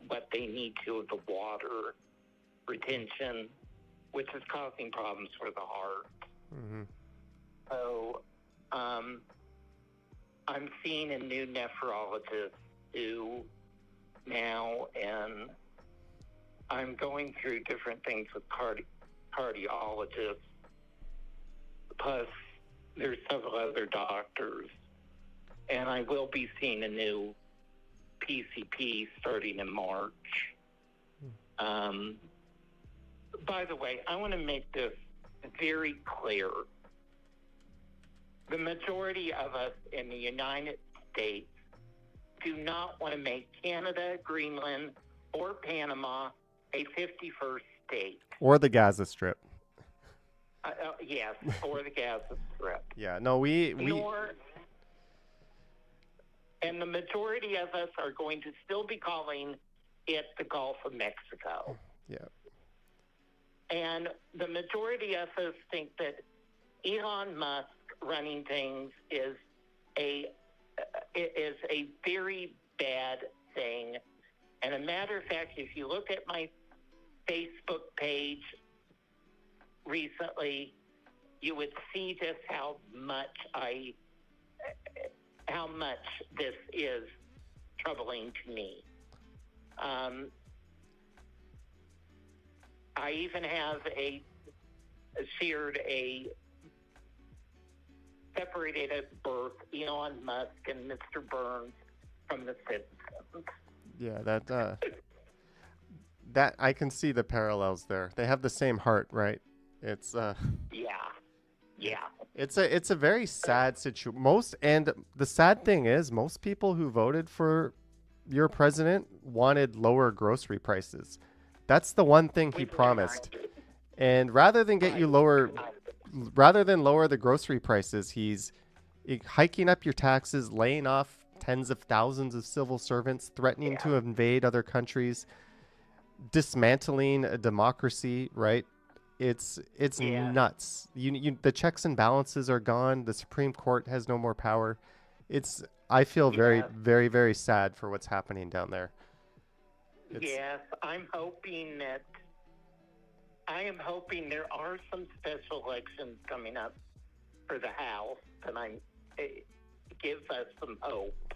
what they need to of the water retention, which is causing problems for the heart. Mm-hmm. So I'm seeing a new nephrologist too now, and I'm going through different things with cardiologists. Plus, there's several other doctors, and I will be seeing a new PCP starting in March. By the way, I want to make this very clear. The majority of us in the United States do not want to make Canada, Greenland, or Panama a 51st state. Or the Gaza Strip. Yes, or the Gaza Strip. Yeah, no, And the majority of us are going to still be calling it the Gulf of Mexico. Yeah. And the majority of us think that Elon Musk running things is a very bad thing. And a matter of fact, if you look at my Facebook page recently, you would see just how much this is troubling to me. I even have shared a separated at birth Elon Musk and Mr. Burns from The Simpsons. Yeah, that I can see the parallels there. They have the same heart, right? It's Yeah. It's a very sad situation. And the sad thing is, most people who voted for your president wanted lower grocery prices. That's the one thing he promised. And rather than lower the grocery prices, he's hiking up your taxes, laying off tens of thousands of civil servants, threatening to invade other countries, dismantling a democracy, right? It's nuts. The checks and balances are gone. The Supreme Court has no more power. I feel very, very, very sad for what's happening down there. Yes, I am hoping there are some special elections coming up for the House, and it gives us some hope,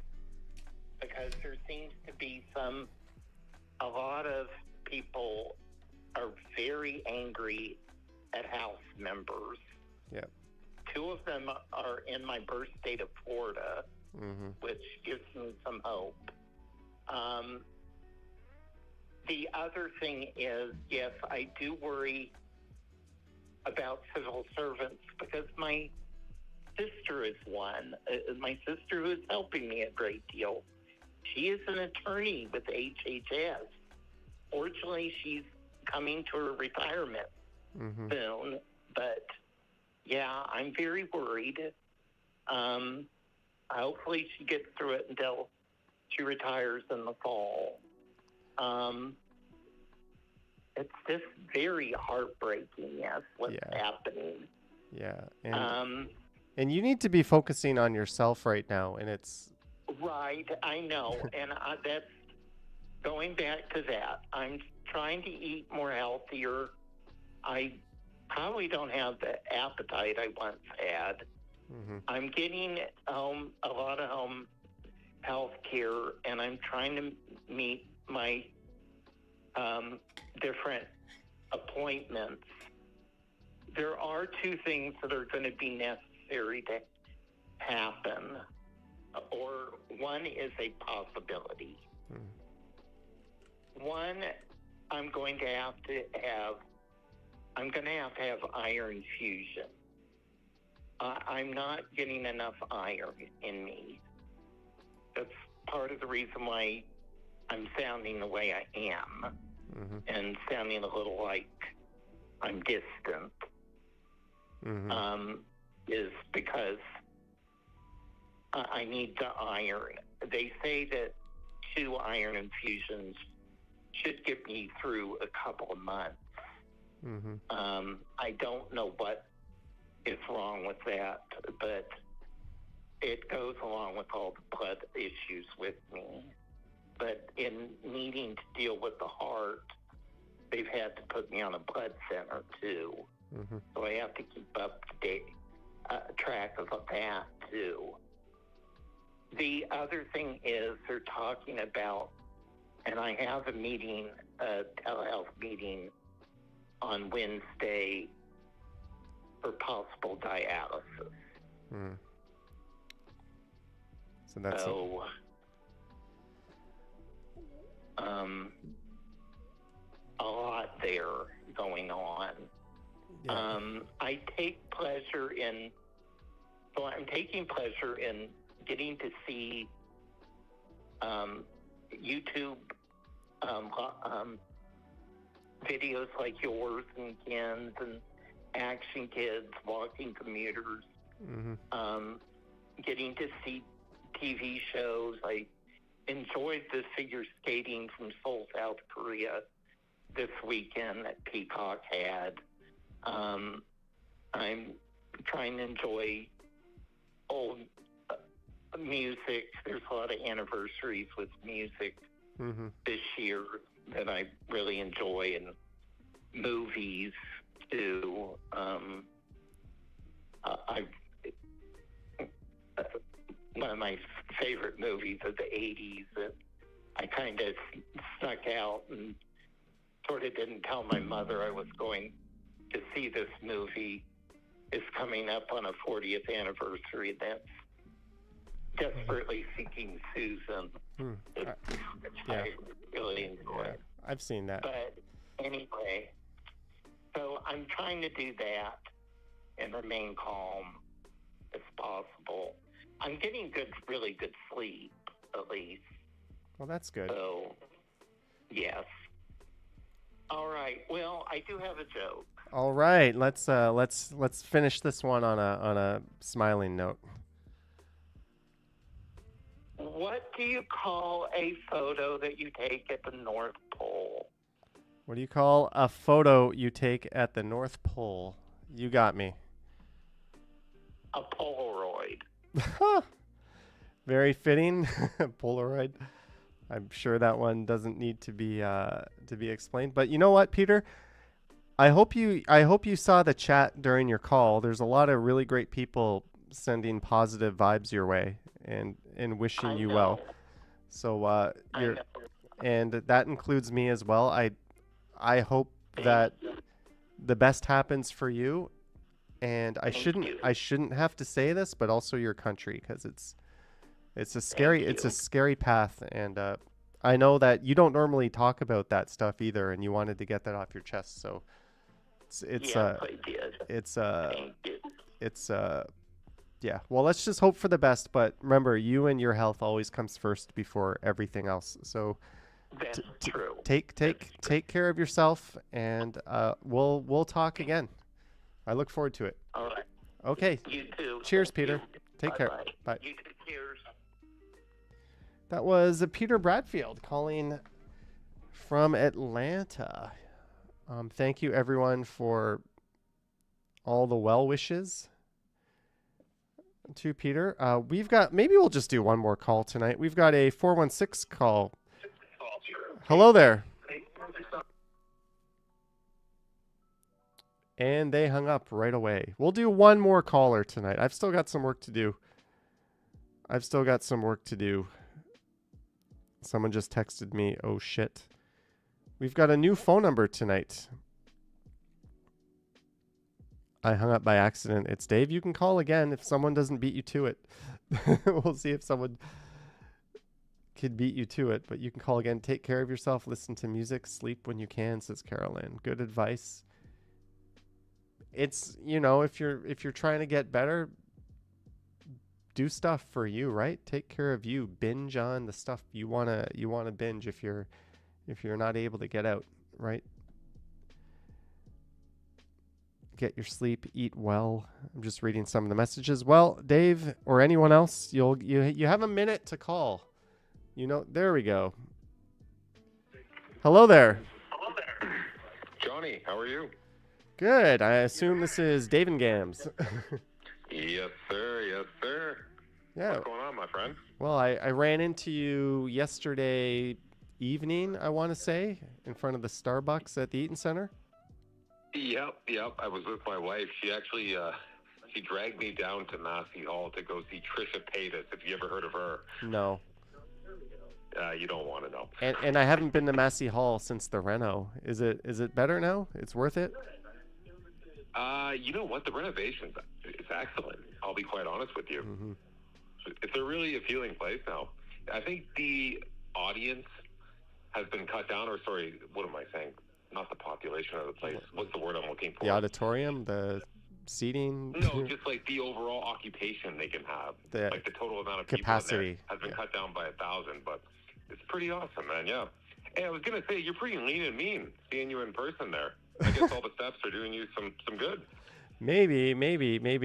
because there seems to be a lot of people are very angry at House members. Yeah. 2 of them are in my birth state of Florida, which gives me some hope. The other thing is, yes, I do worry about civil servants, because my sister is one. My sister, who is helping me a great deal, she is an attorney with HHS. Fortunately, she's coming to her retirement soon, but yeah, I'm very worried. Hopefully she gets through it until she retires in the fall. It's just very heartbreaking, yes, what's happening. Yeah, and you need to be focusing on yourself right now, and it's... Right, I know, and that's going back to that. I'm trying to eat more healthier. I probably don't have the appetite I once had. I'm getting a lot of home health care, and I'm trying to meet my different appointments. There are 2 things that are going to be necessary to happen, or one is a possibility. One, I'm going to have iron fusion. I'm not getting enough iron in me. That's part of the reason why I'm sounding the way I am, and sounding a little like I'm distant, is because I need the iron. They say that 2 iron infusions should get me through a couple of months. I don't know what is wrong with that, but it goes along with all the blood issues with me. But in needing to deal with the heart, they've had to put me on a blood center too. Mm-hmm. So I have to keep up to date, track of that too. The other thing is they're talking about, and I have a meeting, a telehealth meeting on Wednesday for possible dialysis. Mm. So that's So, a lot there going on. yeah. I take pleasure in, so I'm taking pleasure in getting to see YouTube videos like yours and Ken's and Action Kids, Walking Commuters, Mm-hmm. Getting to see TV shows. I enjoyed the figure skating from Seoul, South Korea this weekend that Peacock had. I'm trying to enjoy old music. There's a lot of anniversaries with music Mm-hmm. this year that I really enjoy, and movies too. One of my favorite movies of the 80s that I kind of snuck out and sort of didn't tell my mother I was going to see this movie is coming up on a 40th anniversary. That's Desperately Seeking Susan. Which I really enjoy. Yeah. I've seen that. But anyway, so I'm trying to do that and remain calm as possible. I'm getting really good sleep, at least. Well, that's good. So, yes. All right. Well, I do have a joke. All right, let's finish this one on a smiling note. What do you call a photo that you take at the North Pole? What do you call a photo you take at the North Pole? You got me. A Polaroid. Very fitting. Polaroid. I'm sure that one doesn't need to be explained. But you know what, Peter? I hope you saw the chat during your call. There's a lot of really great people sending positive vibes your way and wishing you well. So and that includes me as well. I hope that the best happens for you. And I shouldn't have to say this, but also your country, because it's a scary path, and I know that you don't normally talk about that stuff either, and you wanted to get that off your chest. So yeah. Well, let's just hope for the best. But remember, you and your health always comes first before everything else. So That's true. Take care of yourself, and we'll talk again. I look forward to it. All right. Okay. You too. Cheers, Peter. Take care. Bye. You too. Cheers. That was Peter Bradfield calling from Atlanta. Thank you, everyone, for all the well wishes to Peter. Maybe we'll just do one more call tonight. We've got a 416 call. Hello there. And they hung up right away. We'll do one more caller tonight. I've still got some work to do. Someone just texted me, oh shit. We've got a new phone number tonight. I hung up by accident. It's Dave. You can call again if someone doesn't beat you to it. We'll see if someone could beat you to it, but you can call again. Take care of yourself. Listen to music. Sleep when you can, says Carolyn. Good advice. It's, if you're trying to get better, do stuff for you, right? Take care of you. Binge on the stuff you wanna binge if you're not able to get out, right? Get your sleep, eat well. I'm just reading some of the messages. Well, Dave or anyone else, you have a minute to call. There we go. Hello there. Johnny, how are you? Good. I assume this is Dave and Gams. Yes, sir. Yes, sir. Yeah. What's going on, my friend? Well, I ran into you yesterday evening, I want to say, in front of the Starbucks at the Eaton Center. Yep. I was with my wife. She actually she dragged me down to Massey Hall to go see Trisha Paytas. If you ever heard of her, No. you don't want to know. And I haven't been to Massey Hall since the reno. Is it better now? It's worth it? You know what? The renovations, it's excellent. I'll be quite honest with you. Mm-hmm. It's a really appealing place now. I think the audience has been cut down, or sorry, what am I saying? Not the population of the place. What's the word I'm looking for? The auditorium, the seating. No, just like the overall occupation they can have. Like the total amount of capacity people in there has been cut down by 1,000, but it's pretty awesome, man. Yeah. Hey, I was gonna say you're pretty lean and mean. Seeing you in person there, I guess all the steps are doing you some good. Maybe.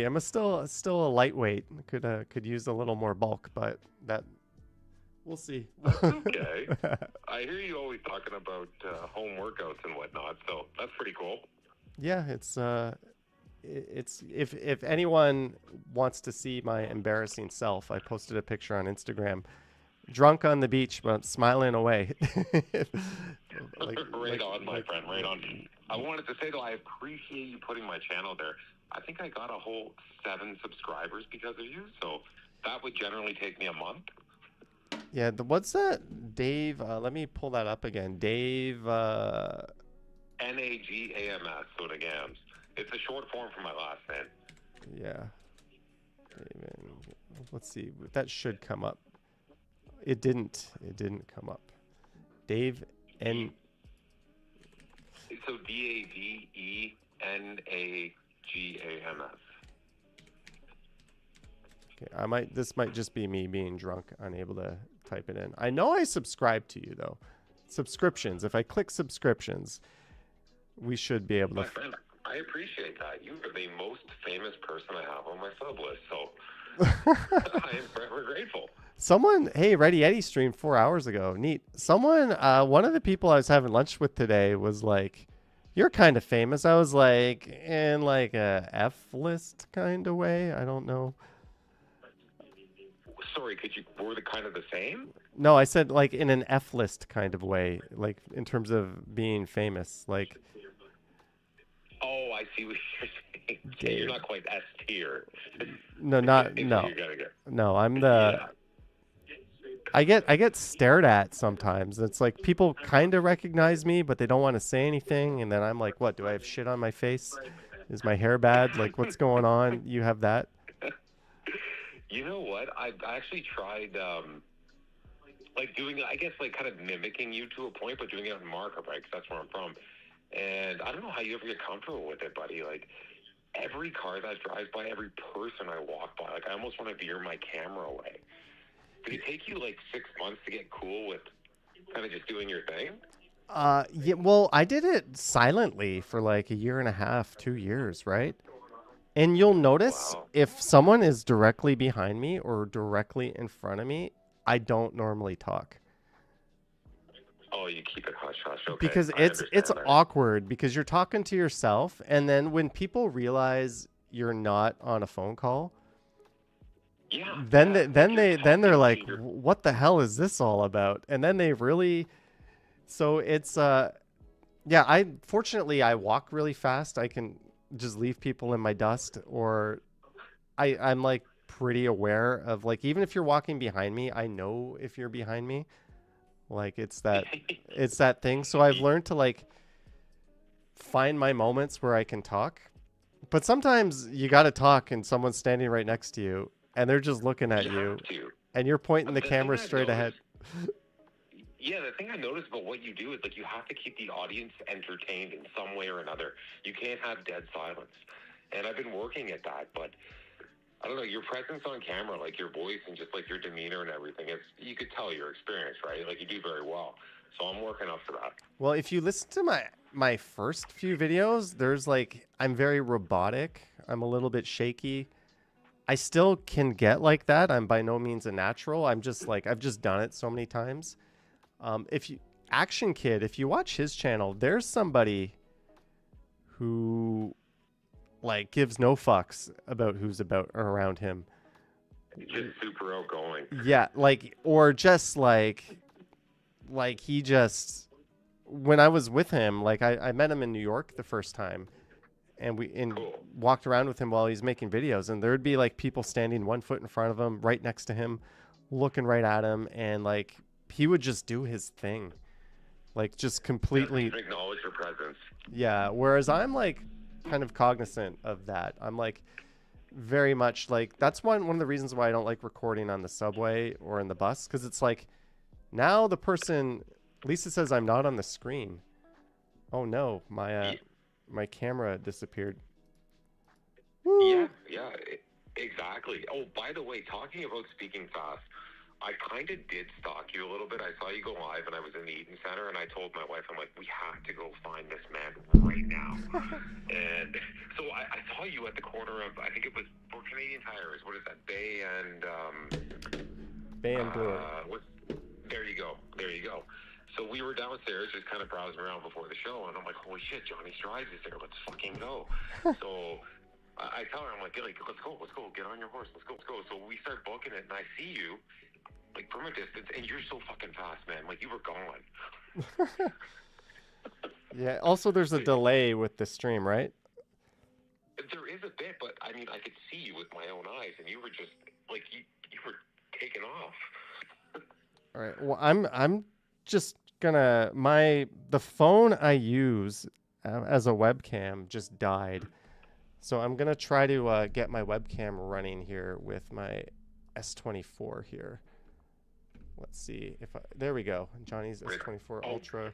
I'm still a lightweight. Could use a little more bulk, but that we'll see. Okay. I hear you always talking about home workouts and whatnot, so that's pretty cool. Yeah, it's if anyone wants to see my embarrassing self, I posted a picture on Instagram, drunk on the beach but smiling away. Right on, my friend. Right on. I wanted to say though, I appreciate you putting my channel there. I think I got a whole 7 subscribers because of you, so that would generally take me a month. Yeah, what's that? Dave, let me pull that up again. Dave, Nagams, Sonagams. It's a short form for my last name. Yeah. Let's see. That should come up. It didn't come up. Dave N. So DAVENAGAMS. Okay, this might just be me being drunk, unable to type it in. I know I subscribe to you though. Subscriptions. If I click subscriptions, we should be able to. My friend, I appreciate that. You are the most famous person I have on my sub list, so I am forever grateful. Someone, hey, Ready Eddie streamed 4 hours ago. Neat. Someone, one of the people I was having lunch with today was like, "You're kind of famous." I was like, in like a F list kind of way. I don't know. Sorry, were the kind of the same? No, I said like in an F list kind of way, like in terms of being famous, like. Oh, I see what you're saying. Okay, you're not quite S tier. No, no. No, I'm the. Yeah. I get stared at sometimes. It's like people kind of recognize me, but they don't want to say anything, and then I'm like, "What? Do I have shit on my face? Is my hair bad? Like, what's going on?" You have that? You know what? I actually tried, like doing, I guess, like kind of mimicking you to a point, but doing it in markup, right? Because that's where I'm from. And I don't know how you ever get comfortable with it, buddy. Like, every car that drives by, every person I walk by, like, I almost want to veer my camera away. Did it take you, like, 6 months to get cool with kind of just doing your thing? Yeah, well, I did it silently for, like, 1.5 years, 2 years, right? And you'll notice if someone is directly behind me or directly in front of me, I don't normally talk. Oh, you keep it hush hush. Okay. Because it's awkward because you're talking to yourself, and then when people realize you're not on a phone call, then they're like, "What the hell is this all about?" And then they really, so it's I fortunately I walk really fast. I can just leave people in my dust, or I'm like pretty aware of, like, even if you're walking behind me, I know if you're behind me. Like, it's that thing. So I've learned to, like, find my moments where I can talk. But sometimes you got to talk and someone's standing right next to you and they're just looking at you and you're pointing the camera straight ahead. Yeah, the thing I noticed about what you do is, like, you have to keep the audience entertained in some way or another. You can't have dead silence. And I've been working at that, but I don't know, your presence on camera, like your voice and just like your demeanor and everything, you could tell your experience, right? Like, you do very well. So I'm working up to that. Well, if you listen to my first few videos, there's like, I'm very robotic. I'm a little bit shaky. I still can get like that. I'm by no means a natural. I'm just like, I've just done it so many times. If you Action Kid, if you watch his channel, there's somebody who like gives no fucks about who's about or around him. Just super outgoing. Yeah, like, or just like he just when I was with him, like I met him in New York the first time, and Cool. walked around with him while he's making videos, and there would be like people standing 1 foot in front of him, right next to him, looking right at him, and like he would just do his thing, like just completely. Doesn't acknowledge your presence. Yeah. Whereas I'm like kind of cognizant of that. I'm like very much like that's one of the reasons why I don't like recording on the subway or in the bus, because it's like now the person. Lisa says I'm not on the screen. Oh no, my camera disappeared. Woo. Yeah, exactly. Oh, by the way, talking about speaking fast, I kind of did stalk you a little bit. I saw you go live, and I was in the Eaton Center, and I told my wife, I'm like, we have to go find this man right now. And so I saw you at the corner of, I think it was for Canadian Tires. What is that? Bay and Brewer. There you go. So we were downstairs just kind of browsing around before the show, and I'm like, holy shit, Johnny Strides is there. Let's fucking go. So I tell her, I'm like, let's go. Get on your horse. Let's go. So we start booking it, and I see you, like, from a distance, and you're so fucking fast, man. Like, you were gone. Yeah. Also, there's a delay with the stream, right? There is a bit, but, I mean, I could see you with my own eyes, and you were just, like, you were taking off. All right. Well, I'm just gonna the phone I use as a webcam just died, so I'm gonna try to get my webcam running here with my S24 here. Let's see if there we go. Johnny's S24 Ultra.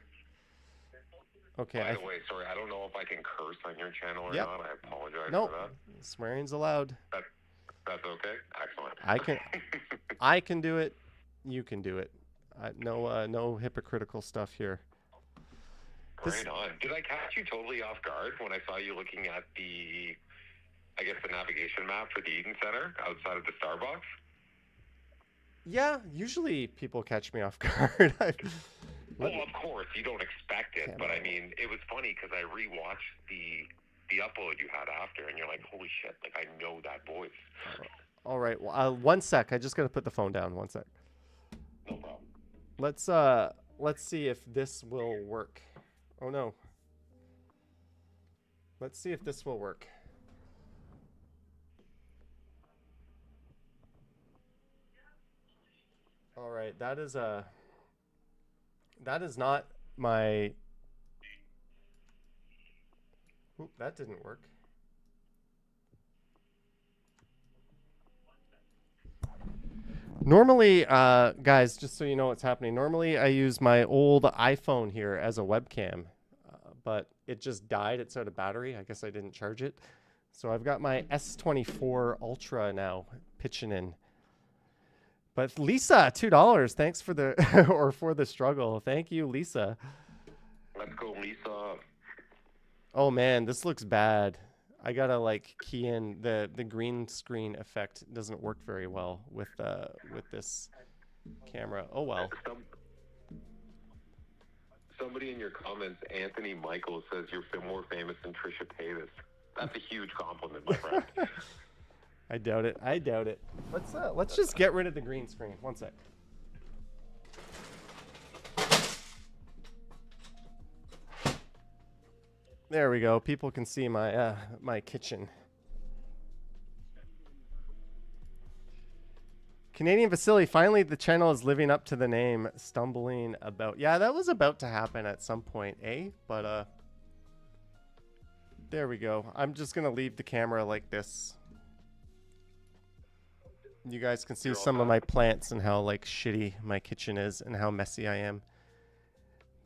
Okay. By the way, sorry, I don't know if I can curse on your channel or Yep. not. I apologize Nope. for that. Swearing's allowed. That's okay. Excellent. I can do it. You can do it. No hypocritical stuff here. Right on. Did I catch you totally off guard when I saw you looking at the navigation map for the Eden Center outside of the Starbucks? Yeah, usually people catch me off guard. Well, of course, you don't expect it, but I mean, it was funny because I rewatched the upload you had after, and you're like, holy shit, like, I know that voice. All right, well, 1 sec. I just gotta put the phone down. 1 sec. No problem. Let's see if this will work. Oh no. Let's see if this will work. All right, that is not my. Oop, that didn't work. Normally, guys, just so you know what's happening, normally I use my old iPhone here as a webcam, but it just died. It's out of battery. I guess I didn't charge it. So I've got my S24 Ultra now pitching in. But Lisa, $2. Thanks for the or for the struggle. Thank you, Lisa. Let's go, Lisa. Oh man, this looks bad. I gotta like key in the green screen effect. Doesn't work very well with this camera. Oh well. Somebody in your comments, Anthony Michael, says you're more famous than Trisha Paytas. That's a huge compliment, my friend. I doubt it. Let's just get rid of the green screen. 1 sec. There we go. People can see my my kitchen. Canadian Vasily, finally the channel is living up to the name. Stumbling about. Yeah, that was about to happen at some point, eh? But there we go. I'm just gonna leave the camera like this. You guys can see some of my plants and how like shitty my kitchen is and how messy I am.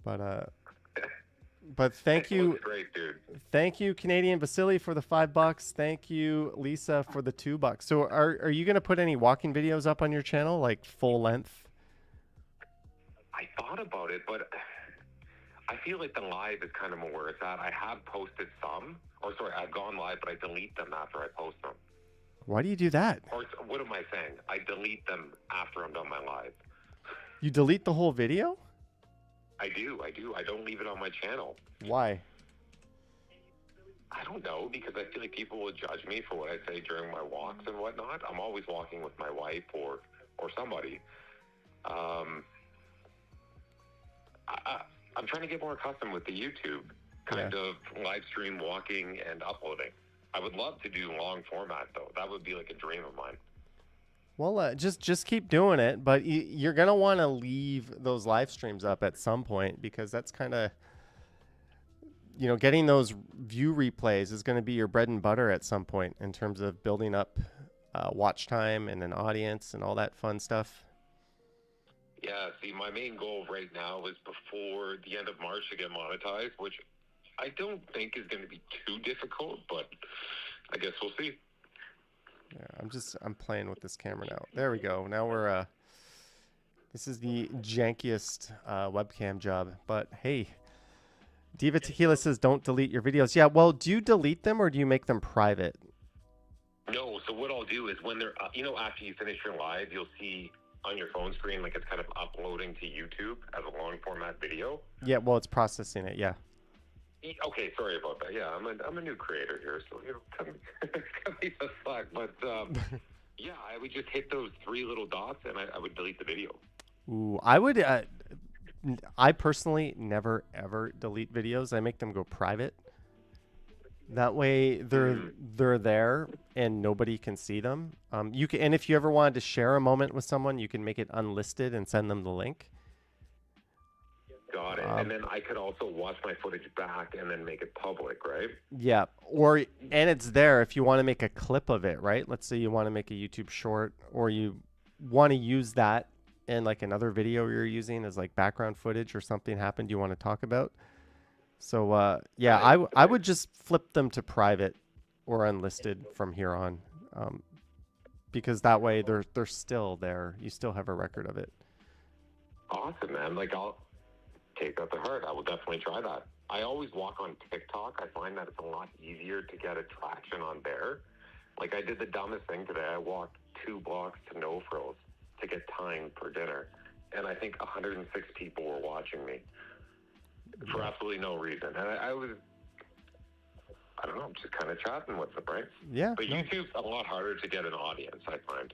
But thank you. Great, dude. Thank you, Canadian Vasily, for the $5. Thank you, Lisa, for the $2. So are you gonna put any walking videos up on your channel, like full length? I thought about it, but I feel like the live is kind of more where it's at. I have posted some, I've gone live, but I delete them after I post them. Why do you do that? Or what am I saying? I delete them after I'm done my live. You delete the whole video? I do. I don't leave it on my channel. Why? I don't know, because I feel like people will judge me for what I say during my walks and whatnot. I'm always walking with my wife or somebody. I'm trying trying to get more accustomed with the YouTube kind of live stream walking and uploading. I would love to do long format though. That would be like a dream of mine. Well, just keep doing it, but you're gonna want to leave those live streams up at some point because that's kind of, getting those view replays is going to be your bread and butter at some point in terms of building up watch time and an audience and all that fun stuff. Yeah, see, my main goal right now is before the end of March to get monetized, which I don't think is going to be too difficult, but I guess we'll see. Yeah, I'm playing with this camera now. There we go. Now we're this is the jankiest webcam job, but hey, Diva Tequila says don't delete your videos. Yeah, well, do you delete them or do you make them private? No, so what I'll do is when they're, after you finish your live, you'll see on your phone screen like it's kind of uploading to YouTube as a long format video. Yeah, well, it's processing it. Yeah. Okay, sorry about that. Yeah, I'm a new creator here, so cut me the slack. But yeah, I would just hit those 3 little dots and I would delete the video. Ooh, I would. I personally never ever delete videos. I make them go private. That way they're there and nobody can see them. You can, and if you ever wanted to share a moment with someone, you can make it unlisted and send them the link. Got it. And then I could also watch my footage back and then make it public, right? Yeah. And it's there if you want to make a clip of it, right? Let's say you want to make a YouTube short or you want to use that in like another video you're using as like background footage or something happened you want to talk about. So, yeah, I would just flip them to private or unlisted from here on, because that way they're still there. You still have a record of it. Awesome, man. Like, I'll take that to heart. I will definitely try that. I always walk on TikTok. I find that it's a lot easier to get attraction on there. Like, I did the dumbest thing today. I walked 2 blocks to No Frills to get time for dinner, and I think 106 people were watching me. For absolutely no reason. And I don't know, just kind of chatting with them, right? Yeah. But YouTube's a lot harder to get an audience, I find.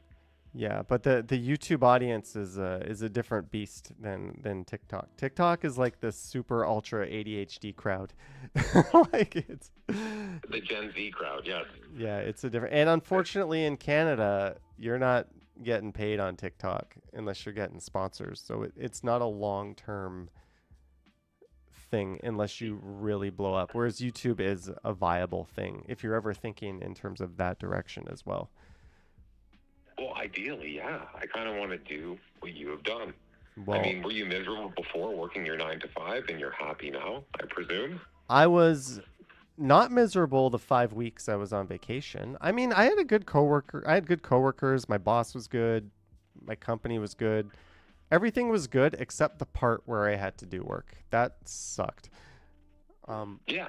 Yeah, but the YouTube audience is a different beast than TikTok. TikTok is like the super ultra ADHD crowd. Like it's the Gen Z crowd, yes. Yeah, it's a different. And unfortunately in Canada, you're not getting paid on TikTok unless you're getting sponsors. So it's not a long-term thing unless you really blow up, whereas YouTube is a viable thing if you're ever thinking in terms of that direction as well. Well, ideally, yeah. I kind of want to do what you have done. Well, I mean, were you miserable before working your 9 to 5 and you're happy now, I presume? I was not miserable the 5 weeks I was on vacation. I mean, I had good coworkers. My boss was good. My company was good. Everything was good except the part where I had to do work. That sucked. Yeah.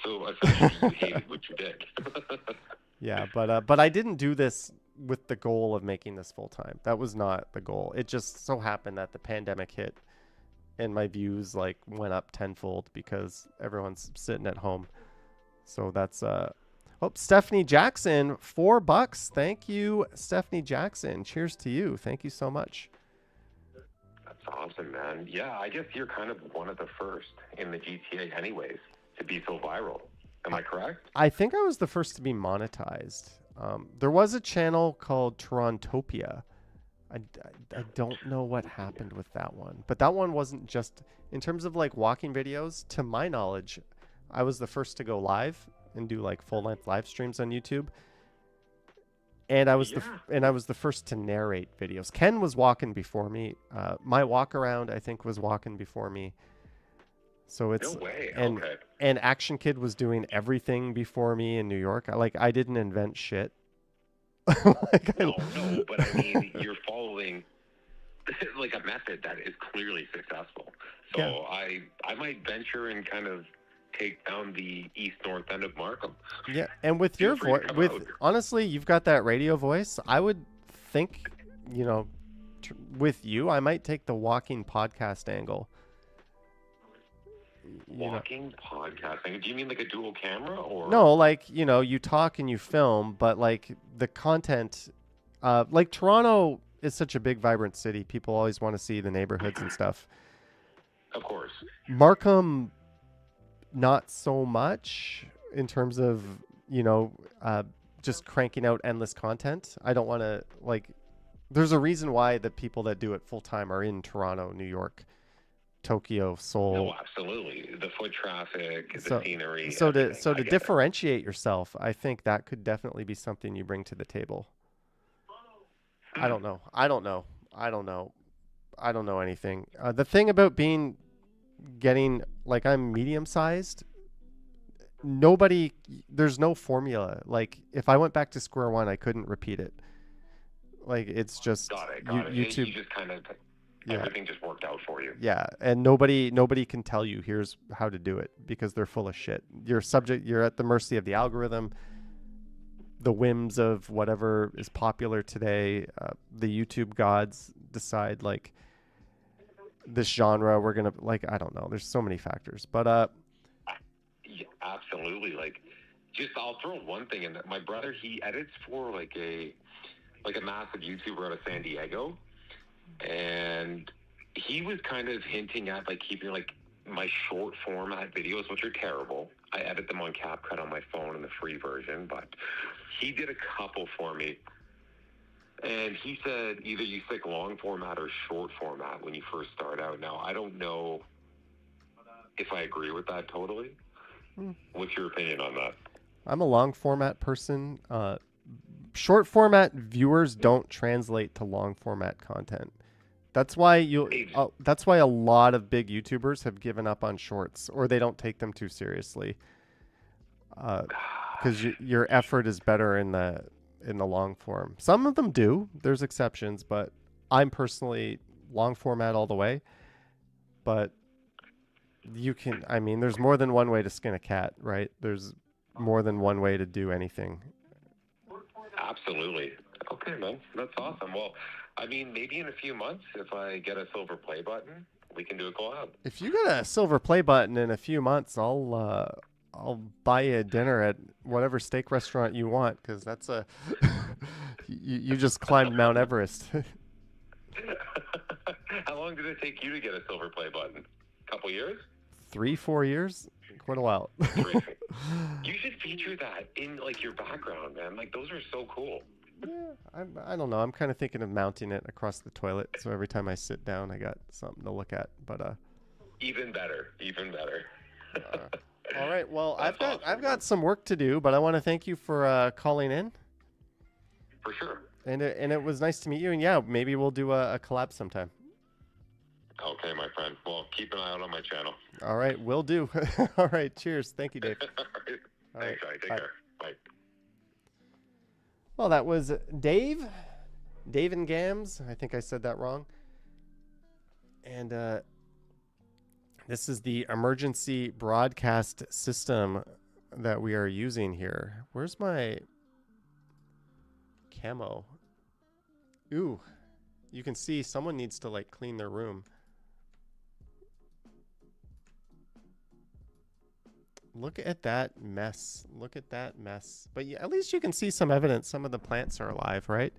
So essentially, you hated what you did. Yeah, but I didn't do this with the goal of making this full time. That was not the goal. It just so happened that the pandemic hit, and my views like went up tenfold because everyone's sitting at home. So that's Stephanie Jackson, $4. Thank you, Stephanie Jackson. Cheers to you. Thank you so much. Awesome, man. Yeah, I guess you're kind of one of the first in the GTA anyways to be so viral. Am I correct? I think I was the first to be monetized. There was a channel called Torontopia. I don't know what happened with that one. But that one wasn't just... In terms of like walking videos, to my knowledge, I was the first to go live and do like full-length live streams on YouTube. And I was the first to narrate videos. Ken was walking before me. My walk around, I think, was walking before me. So it's no way. Okay. And Action Kid was doing everything before me in New York. I didn't invent shit. No, but I mean, you're following like a method that is clearly successful. So yeah. I might venture and kind of take down the east-north end of Markham. Yeah, and with your voice, honestly, you've got that radio voice. I would think, with you, I might take the walking podcast angle. Walking podcasting? Do you mean like a dual camera or? No, like, you talk and you film, but like the content, like Toronto is such a big, vibrant city. People always want to see the neighborhoods and stuff. Of course. Markham, not so much in terms of, you know, just cranking out endless content. I don't want to, like, there's a reason why the people that do it full time are in Toronto, New York, Tokyo, Seoul. No, absolutely. The foot traffic, the scenery. So to everything. I get it. differentiate yourself, I think that could definitely be something you bring to the table. I don't know. I don't know anything. The thing about getting, like, I'm medium sized. There's no formula. Like, if I went back to square one, I couldn't repeat it. Like, it's just Got it. YouTube. You just kind of everything just worked out for you. Yeah, and nobody can tell you here's how to do it because they're full of shit. You're at the mercy of the algorithm, the whims of whatever is popular today. The YouTube gods decide, like, this genre we're gonna, like, I don't know. There's so many factors, but Yeah, absolutely. Like, just I'll throw one thing in. My brother, he edits for like a massive YouTuber out of San Diego, and he was kind of hinting at, like, keeping, like, my short format videos, which are terrible. I edit them on CapCut on my phone in the free version, but he did a couple for me. And he said either you stick long format or short format when you first start out. Now, I don't know if I agree with that totally. What's your opinion on that? I'm a long format person. Short format viewers don't translate to long format content. That's why that's why a lot of big YouTubers have given up on shorts, or they don't take them too seriously. Because your effort is better in the long form. Some of them do. There's exceptions, but I'm personally long format all the way. But there's more than one way to skin a cat, right? There's more than one way to do anything. Absolutely. Okay, man. That's awesome. Well, I mean, maybe in a few months, if I get a silver play button, we can do a collab. If you get a silver play button in a few months, I'll buy you a dinner at whatever steak restaurant you want, because that's you just climbed Mount Everest. How long did it take you to get a silver play button? A couple years? 3-4 years? Quite a while. You should feature that in, like, your background, man. Like, those are so cool. Yeah, I don't know. I'm kind of thinking of mounting it across the toilet, so every time I sit down, I got something to look at. But even better. All right. Well, I've got some work to do, but I want to thank you for calling in. For sure. And it was nice to meet you. And yeah, maybe we'll do a collab sometime. Okay, my friend. Well, keep an eye out on my channel. All right, will do. All right, cheers. Thank you, Dave. All right. Thanks, Johnny. Take care. Bye. Well, that was Dave and Gams. I think I said that wrong. And this is the emergency broadcast system that we are using here. Where's my camo? Ooh, you can see someone needs to, like, clean their room. Look at that mess. Look at that mess. But yeah, at least you can see some evidence. Some of the plants are alive, right?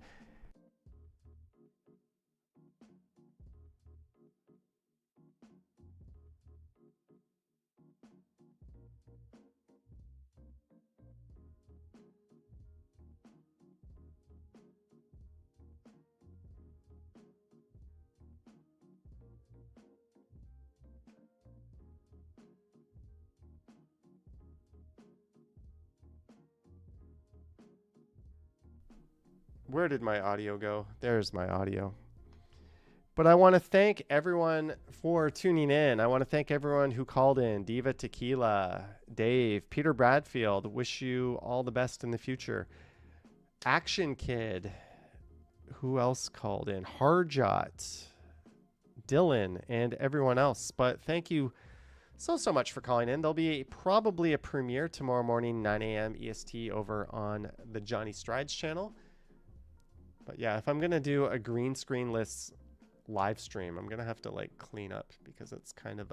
Where did my audio go? There's my audio. But I want to thank everyone for tuning in. I want to thank everyone who called in. Diva Tequila, Dave, Peter Bradfield. Wish you all the best in the future. Action Kid. Who else called in? Harjot, Dylan, and everyone else. But thank you so much for calling in. There'll be probably a premiere tomorrow morning, 9 a.m. EST over on the Johnny Strides channel. But yeah, if I'm going to do a green screen-less live stream, I'm going to have to, like, clean up because it's kind of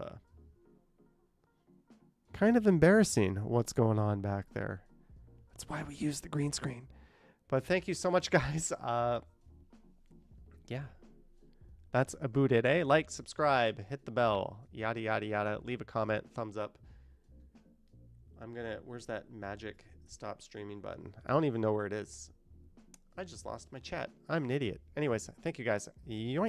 embarrassing what's going on back there. That's why we use the green screen. But thank you so much, guys. Yeah. That's about it, eh? Like, subscribe, hit the bell, yada, yada, yada. Leave a comment, thumbs up. Where's that magic stop streaming button? I don't even know where it is. I just lost my chat. I'm an idiot. Anyways, thank you guys. Yoink.